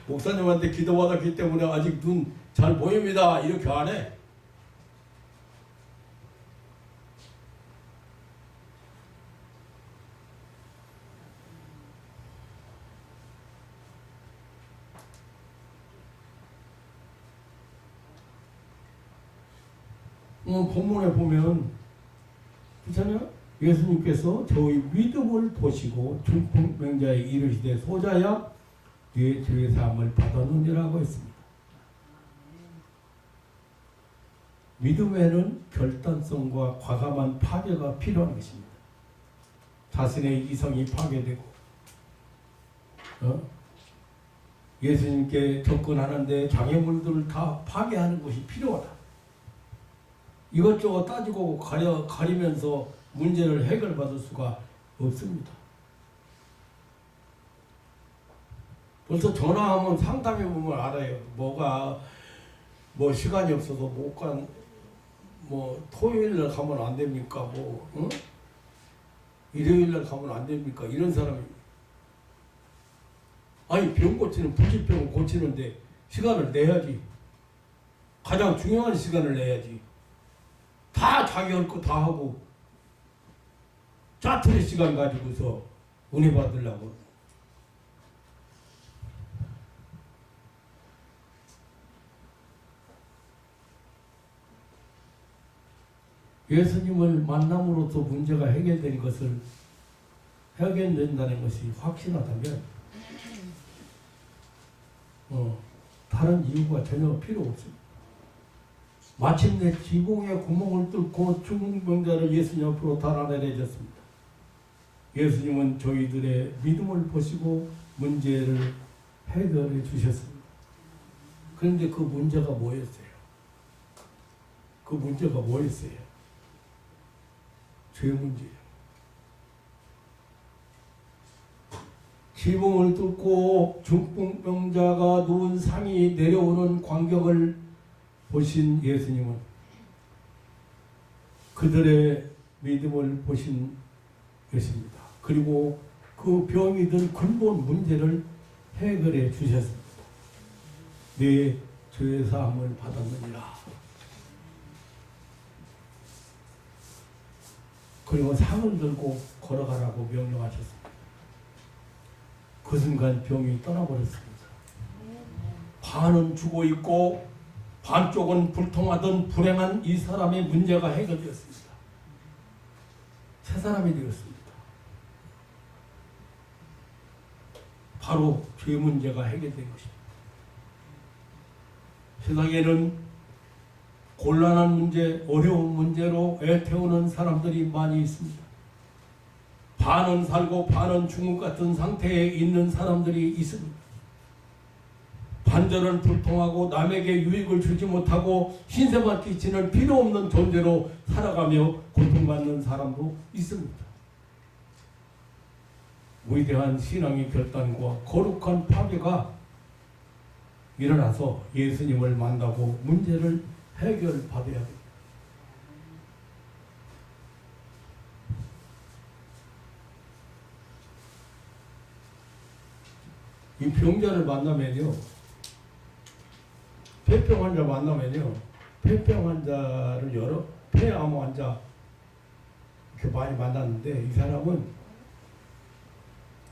목사님한테 기도받았기 때문에 아직 눈 잘 보입니다. 이렇게 안 해. 본문에 보면, 그렇잖아요? 예수님께서 저희 믿음을 보시고 중풍병자에 이르시되 소자야 네 죄 사함을 받았느니라고 했습니다. 믿음에는 결단성과 과감한 파괴가 필요한 것입니다. 자신의 이성이 파괴되고 예수님께 접근하는데 장애물들을 다 파괴하는 것이 필요하다. 이것저것 따지고 가리면서 문제를 해결받을 수가 없습니다. 벌써 전화하면 상담해 보면 알아요. 뭐 시간이 없어서 못 간, 토요일날 가면 안 됩니까? 일요일날 가면 안 됩니까? 이런 사람이. 아니, 병 고치는, 부질병을 고치는데 시간을 내야지. 가장 중요한 시간을 내야지. 다 자기 할 거 다 하고 짜투리 시간 가지고서 은혜 받으려고. 예수님을 만남으로써 문제가 해결된다는 것이 확신하다면 다른 이유가 전혀 필요 없습니다. 마침내 지붕의 구멍을 뚫고 죽은 병자를 예수님 앞으로 달아내려졌습니다. 예수님은 저희들의 믿음을 보시고 문제를 해결해 주셨습니다. 그런데 그 문제가 뭐였어요? 그 문제가 뭐였어요? 죄 문제예요. 지붕을 뚫고 중풍병자가 누운 상이 내려오는 광경을 보신 예수님은 그들의 믿음을 보신 것입니다. 그리고 그 병이 든 근본 문제를 해결해 주셨습니다. 내 죄 사함을 받았느니라. 그리고 상을 들고 걸어가라고 명령하셨습니다. 그 순간 병이 떠나버렸습니다. 반은 죽어 있고 반쪽은 불통하던 불행한 이 사람의 문제가 해결되었습니다. 새 사람이 되었습니다. 바로 죄 문제가 해결된 것입니다. 세상에는 곤란한 문제, 어려운 문제로 애태우는 사람들이 많이 있습니다. 반은 살고 반은 죽은 것 같은 상태에 있는 사람들이 있습니다. 반절은 불통하고 남에게 유익을 주지 못하고 신세만 끼치는 필요 없는 존재로 살아가며 고통받는 사람도 있습니다. 위대한 신앙의 결단과 거룩한 파괴가 일어나서 예수님을 만나고 문제를 해결받아야 됩니다. 이 병자를 만나면요, 폐병 환자 만나면요, 폐병 환자를 폐암 환자 이렇게 많이 만났는데, 이 사람은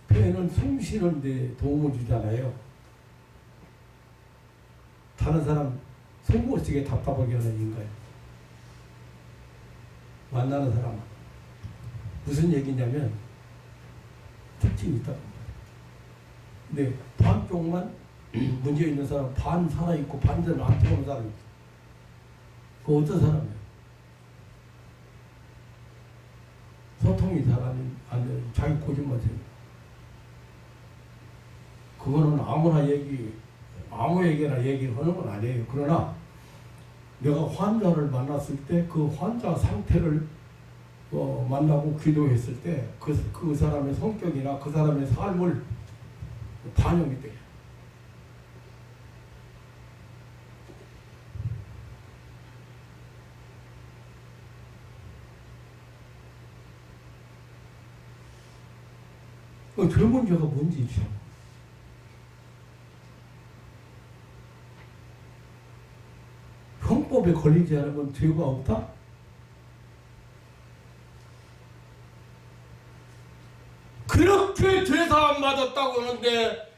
폐는 숨 쉬는데 도움을 주잖아요. 다른 사람 숨 못 쉬게 답답하게 하는 인간. 만나는 사람은 무슨 얘기냐면 특징이 있다. 근데 반쪽만 문제 있는 사람, 반 살아있고 반대는 안 통하는 사람이 있어. 그 어떤 사람이에요? 소통이 잘 안 돼. 자기 거짓말 해요. 그거는 아무에게나 얘기하는 건 아니에요. 그러나 내가 환자를 만났을 때 그 환자 상태를 만나고 기도했을 때 그 사람의 성격이나 그 사람의 삶을 반영이 돼요. 죄 문제가 뭔지 입시오. 형법에 걸리지 않으면 죄가 없다? 그렇게 죄사함 받았다고 하는데,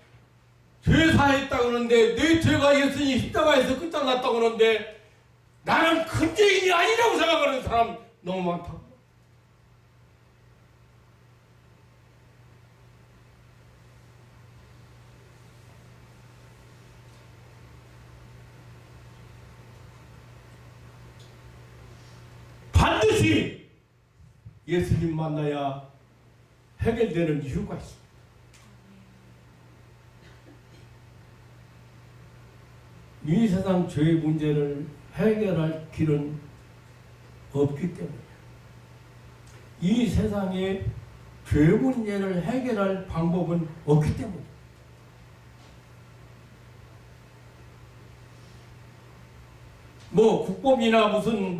죄사했다고 하는데, 내 죄가 예수님 십자가에서 끝장났다고 하는데, 나는 큰 죄인이 아니라고 생각하는 사람 너무 많다. 반드시 예수님 만나야 해결되는 이유가 있습니다. 이 세상 죄의 문제를 해결할 길은 없기 때문에, 이 세상에 죄 문제를 해결할 방법은 없기 때문에, 뭐 국법이나 무슨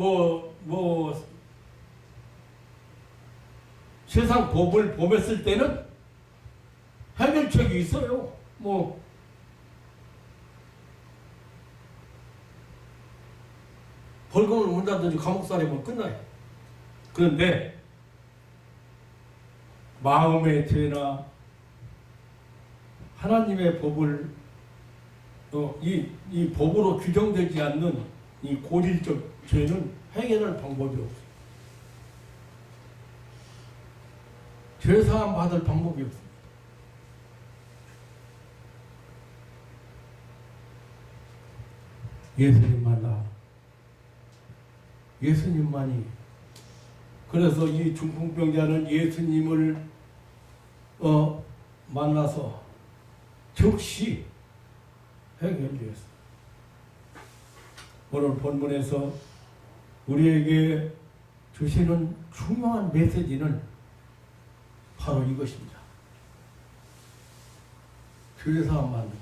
세상 법을 보았을 때는 해결책이 있어요. 벌금을 문다든지 감옥살이면 끝나요. 그런데 마음의 죄나 하나님의 법을 이 법으로 규정되지 않는 이 고질적 죄는 해결할 방법이 없어요. 죄사함 받을 방법이 없습니다. 예수님 만나. 예수님만이. 그래서 이 중풍병자는 예수님을 만나서 즉시 해결되었습니다. 오늘 본문에서 우리에게 주시는 중요한 메시지는 바로 이것입니다. 죄사함 받는 것.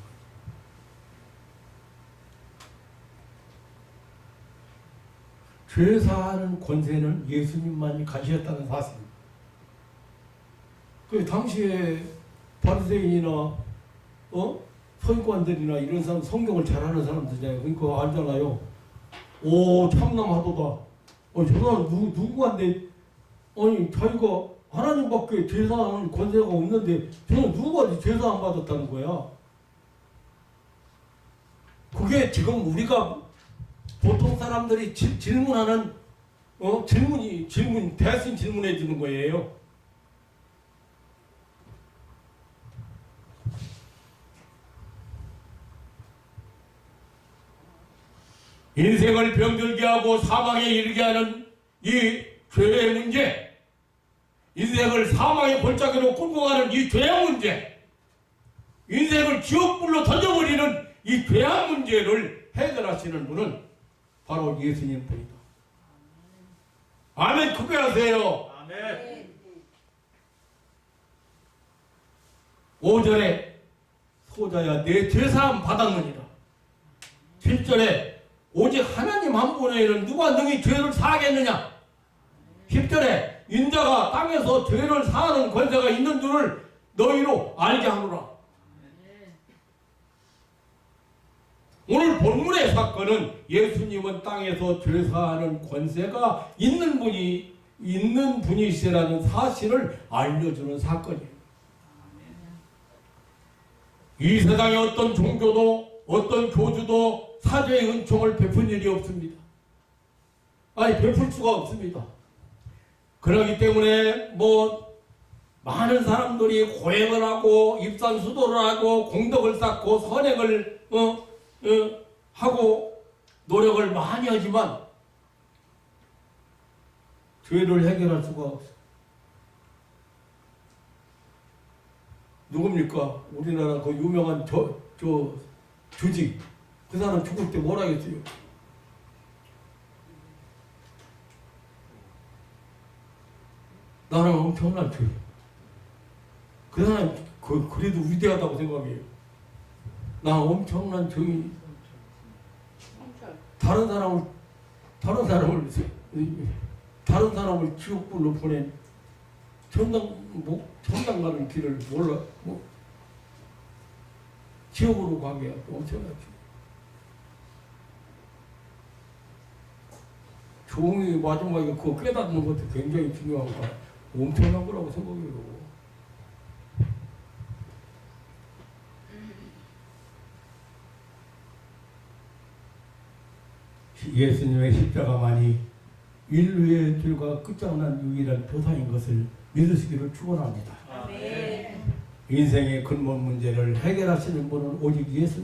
죄사하는 권세는 예수님만이 가지셨다는 사실입니다. 그 당시에 바리새인이나 서기관들이나 이런 사람, 성경을 잘하는 사람들이잖아요. 그러니까 알잖아요. 오, 참남하도다. 저 사람 누구한테, 아니 자기가 하나님밖에 죄사하는 권세가 없는데 저는 누구한테 죄사 안 받았다는 거야. 그게 지금 우리가 보통 사람들이 질문하는 대신 질문해 주는 거예요. 인생을 병들게 하고 사망에 이르게 하는 이 죄의 문제, 인생을 사망의 골짜기로 끌고 가는 이 죄의 문제, 인생을 지옥불로 던져버리는 이 죄의 문제를 해결하시는 분은 바로 예수님 뿐이다. 아멘. 크게 하세요. 아멘. 5절에 소자야 내 죄사함 받았느니라. 7절에 오직 하나님 한 분에는 누가 능히 죄를 사하겠느냐. 10절에 인자가 땅에서 죄를 사하는 권세가 있는 줄을 너희로 알게 하노라. 오늘 본문의 사건은 예수님은 땅에서 죄사하는 권세가 있는 분이시라는 사실을 알려주는 사건이에요. 이 세상에 어떤 종교도 어떤 교주도 사죄의 은총을 베푼 일이 없습니다. 베풀 수가 없습니다. 그렇기 때문에 많은 사람들이 고행을 하고 입산수도를 하고 공덕을 쌓고 선행을 하고 노력을 많이 하지만 죄를 해결할 수가 없어요. 누굽니까? 우리나라 그 유명한 주직. 그 사람 죽을 때 뭐라 했어요? 나는 엄청난 죄. 그 사람 그래도 위대하다고 생각해요. 나 엄청난 죄인. 다른 사람을 지옥불로 보낸 천당 가는 길을 몰라. 지옥으로 가게 엄청나지. 종이 마지막에 그거 깨닫는 것도 굉장히 중요한 거야. 엄청난 거라고 생각해요. 예수님의 십자가만이 인류의 죄가 끝장난 유일한 교사인 것을 믿으시기를 축원합니다. 아멘. 인생의 근본 문제를 해결하시는 분은 오직 예수.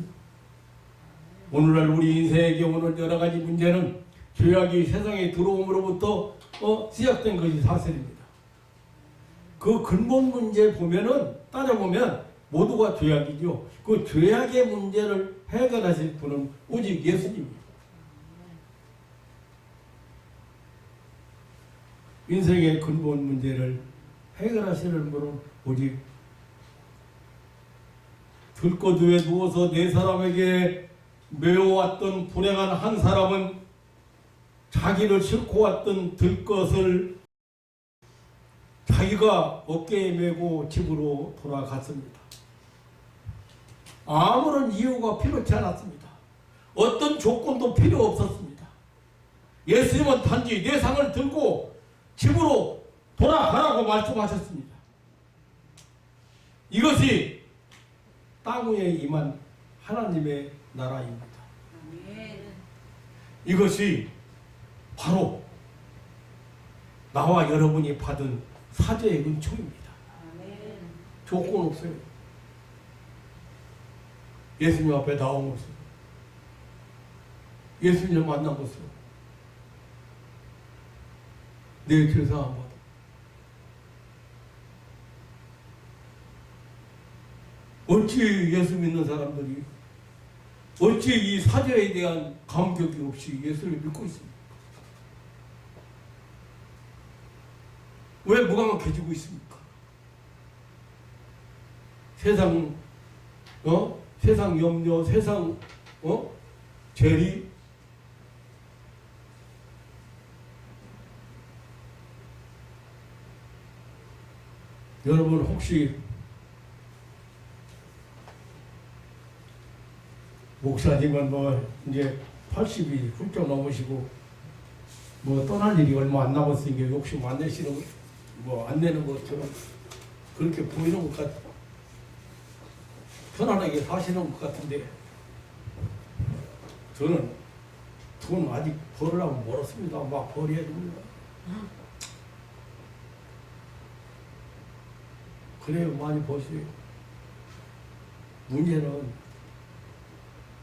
오늘날 우리 인생에게 오는 여러 가지 문제는 죄악이 세상에 들어옴으로부터 시작된 것이 사실입니다. 그 근본 문제 보면은 따져보면 모두가 죄악이죠. 그 죄악의 문제를 해결하실 분은 오직 예수님입니다. 인생의 근본 문제를 해결하시는 분은 오직 들꽃 위에 누워서 네 사람에게 메워왔던 불행한 한 사람은 자기를 싣고 왔던 들것을 자기가 어깨에 메고 집으로 돌아갔습니다. 아무런 이유가 필요치 않았습니다. 어떤 조건도 필요 없었습니다. 예수님은 단지 내 상을 들고 집으로 돌아가라고 말씀하셨습니다. 이것이 땅 위에 임한 하나님의 나라입니다. 이것이 바로 나와 여러분이 받은 사죄의 은총입니다. 조건 없어요. 예수님 앞에 나온 것은, 예수님을 만난 것은 내 죄사함 받아. 어찌 예수 믿는 사람들이 어찌 이 사죄에 대한 감격이 없이 예수를 믿고 있습니까? 왜 무감각해지고 있습니까? 세상 세상 염려, 세상 죄리, 여러분 혹시 목사님은 이제 80이 훌쩍 넘으시고 떠날 일이 얼마 안 남았으니까 욕심 안 내시는 안 내는 것처럼 그렇게 보이는 것 같, 편안하게 사시는 것 같은데 저는 돈 아직 벌으려면 멀었습니다. 막 벌어야 됩니다. 그래요, 많이 버세요. 문제는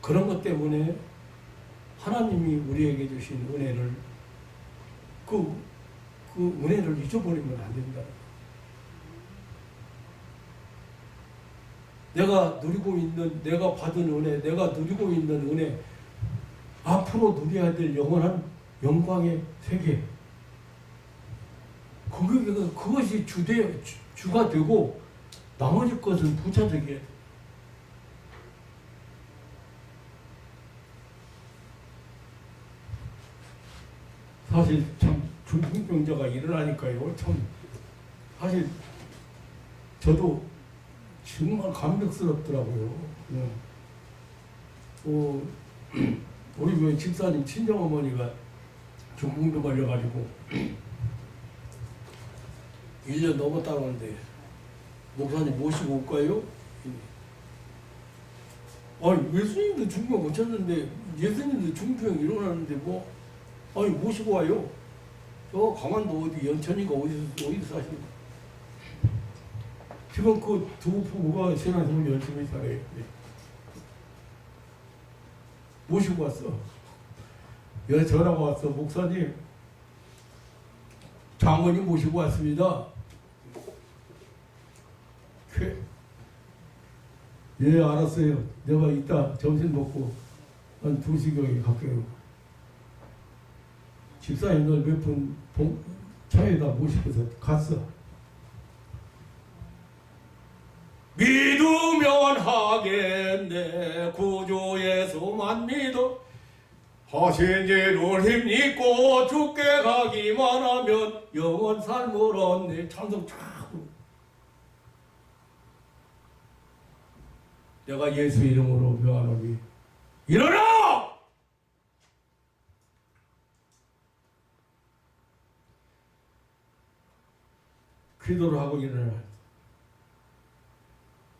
그런 것 때문에 하나님이 우리에게 주신 은혜를 그 은혜를 잊어버리면 안 된다. 내가 누리고 있는, 내가 받은 은혜, 내가 누리고 있는 은혜, 앞으로 누려야 될 영원한 영광의 세계. 그것이 주가 되고 나머지 것은 부차적이에요. 사실 참 중풍병자가 일어나니까요. 참 사실 저도 정말 감격스럽더라고요. 우리 교회 집사님 친정어머니가 중풍병 걸려가지고 1년 넘었다는데 목사님 모시고 올까요? 아니 예수님도 중풍 고쳤는데 예수님도 중풍 일어나는데 아니 모시고 와요. 저 강원도 어디 연천인가 어디서 사시는 지금 그 두 부부가 신앙생활 열심히 살아요. 모시고 왔어. 여기 전화가 왔어. 목사님 장모님 모시고 왔습니다. 예, 알았어요. 내가 이따 점심 먹고 한 2시경에 갈게요. 집사님들 몇 분 차에다 모시고서 갔어. 믿으면 하겠네. 구주 예수만 믿어 하신 죄를 힘입고 죽게 가기만 하면 영원 삶을 얻네. 찬송 쫙. 내가 예수 이름으로 명하노니 일어나! 기도를 하고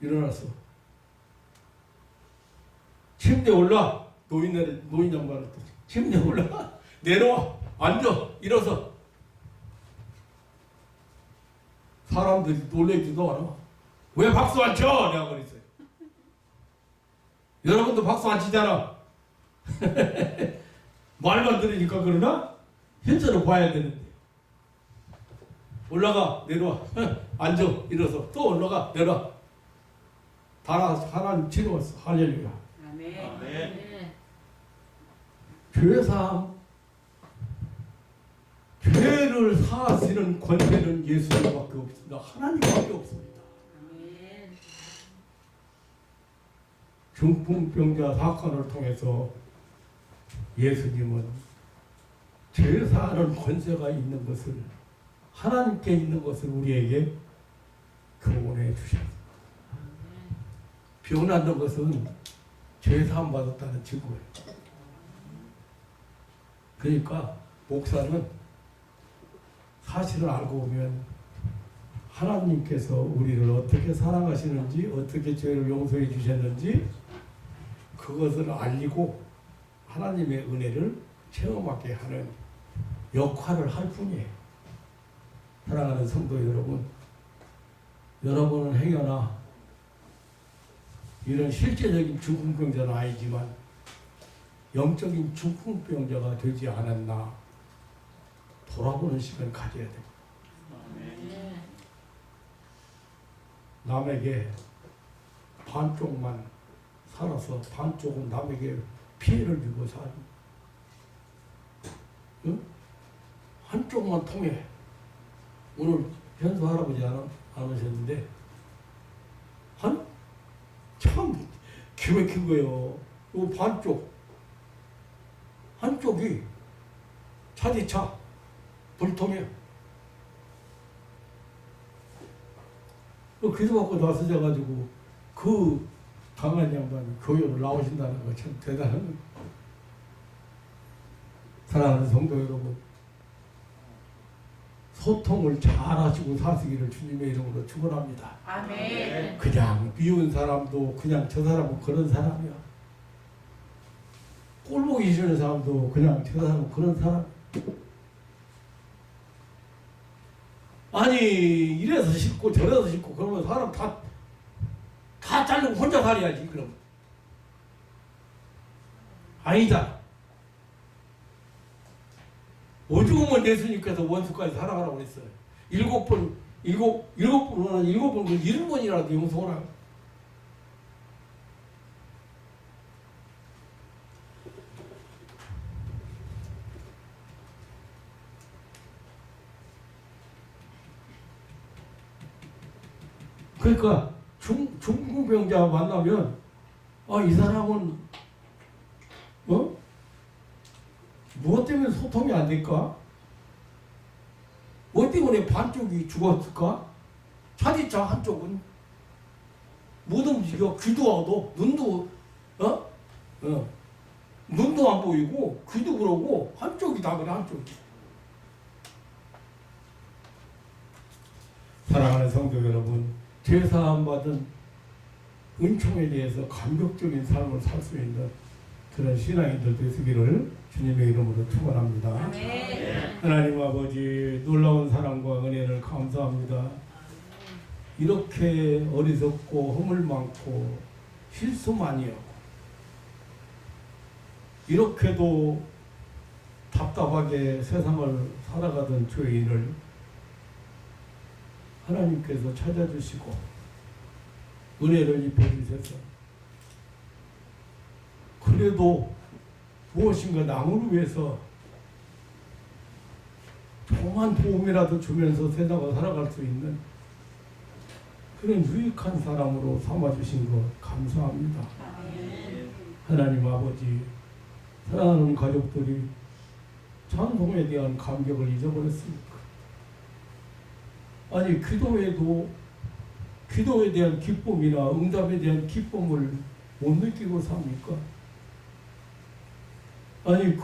일어났어. 침대 올라. 노인 양반을 침대 올라. 내려와. 앉아. 일어서. 사람들이 놀래지도 않아. 왜 박수 안 쳐? 내가 그랬어요. 여러분도 박수 안 치잖아. 말만 들으니까 그러나? 현실을 봐야 되는데. 올라가. 내려와. 앉아. 일어서. 또 올라가. 내려와. 하나님 치료했어. 할렐루야. 아멘. 아멘. 죄사함, 죄를 사하시는 권세는 예수님밖에 없습니다. 하나님밖에 없습니다. 아멘. 중풍병자 사건을 통해서 예수님은 죄사하는 권세가 있는 것을, 하나님께 있는 것을 우리에게 교훈해 주셨습니다. 변하는 것은 죄사함 받았다는 증거예요. 그러니까 목사는 사실을 알고 보면 하나님께서 우리를 어떻게 사랑하시는지, 어떻게 죄를 용서해 주셨는지 그것을 알리고 하나님의 은혜를 체험하게 하는 역할을 할 뿐이에요. 사랑하는 성도 여러분, 여러분은 행여나 이런 실제적인 중풍병자는 아니지만 영적인 중풍병자가 되지 않았나 돌아보는 시간을 가져야 됩니다. 아멘. 남에게 반쪽만 살아서 반쪽은 남에게 피해를 주고 사는, 응? 한쪽만 통해. 오늘 현수 할아버지 안 오셨는데 참 기막힌 거예요. 요 반쪽 한쪽이 차디차 불통이에요. 기도받고 나서져가지고 그 강한 양반이 교회로 나오신다는 거 참 대단한 거예요. 사랑하는 성도 여러분, 소통을 잘 하시고 사시기를 주님의 이름으로 축원합니다. 아멘. 그냥 미운 사람도 그냥 저 사람은 그런 사람이야. 꼴보기 싫은 사람도 그냥 저 사람은 그런 사람. 아니 이래서 싫고 저래서 싫고 그러면 사람 다 자르고 혼자 살아야지. 그럼 아니다. 오죽하면 예수님께서 원수까지 사랑하라고 그랬어요. 7번 그 7번이라도 용서하라. 그러니까 중풍병자 만나면 이 사람은 무엇 때문에 소통이 안 될까? 뭐 때문에 반쪽이 죽었을까? 차디차 한쪽은 못 움직여. 귀도 와도 눈도 눈도 안 보이고 귀도 그러고 한쪽이 다 그래. 한쪽이. 사랑하는 성도 여러분, 죄사함 받은 은총에 대해서 감격적인 삶을 살 수 있는 그런 신앙인들 되시기를 주님의 이름으로 축원합니다. 아멘. 하나님 아버지, 놀라운 사랑과 은혜를 감사합니다. 이렇게 어리석고 허물 많고 실수 많이 하고 이렇게도 답답하게 세상을 살아가던 죄인을 하나님께서 찾아주시고 은혜를 입혀주셔서 그래도 무엇인가 남을 위해서 조그만 도움이라도 주면서 세상을 살아갈 수 있는 그런 유익한 사람으로 삼아주신 것 감사합니다. 아멘. 하나님 아버지, 사랑하는 가족들이 찬송에 대한 감격을 잊어버렸습니까? 아니 기도에 대한 기쁨이나 응답에 대한 기쁨을 못 느끼고 삽니까? 아니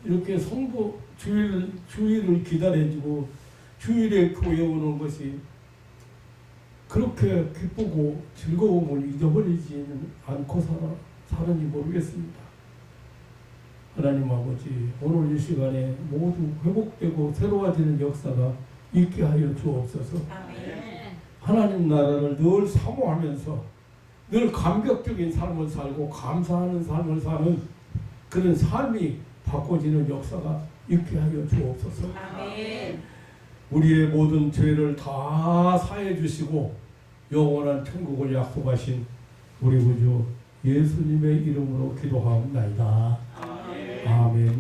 이렇게 성도 주일을 기다려주고 주일에 교회 오는 것이 그렇게 기쁘고 즐거움을 잊어버리지는 않고 사는지 모르겠습니다. 하나님 아버지, 오늘 이 시간에 모두 회복되고 새로워지는 역사가 있게 하여 주옵소서. 아멘. 하나님 나라를 늘 사모하면서 늘 감격적인 삶을 살고 감사하는 삶을 사는 그런 삶이 바꿔지는 역사가 있게 하여 주옵소서. 아멘. 우리의 모든 죄를 다 사해 주시고 영원한 천국을 약속하신 우리 구주 예수님의 이름으로 기도하옵나이다. 아멘.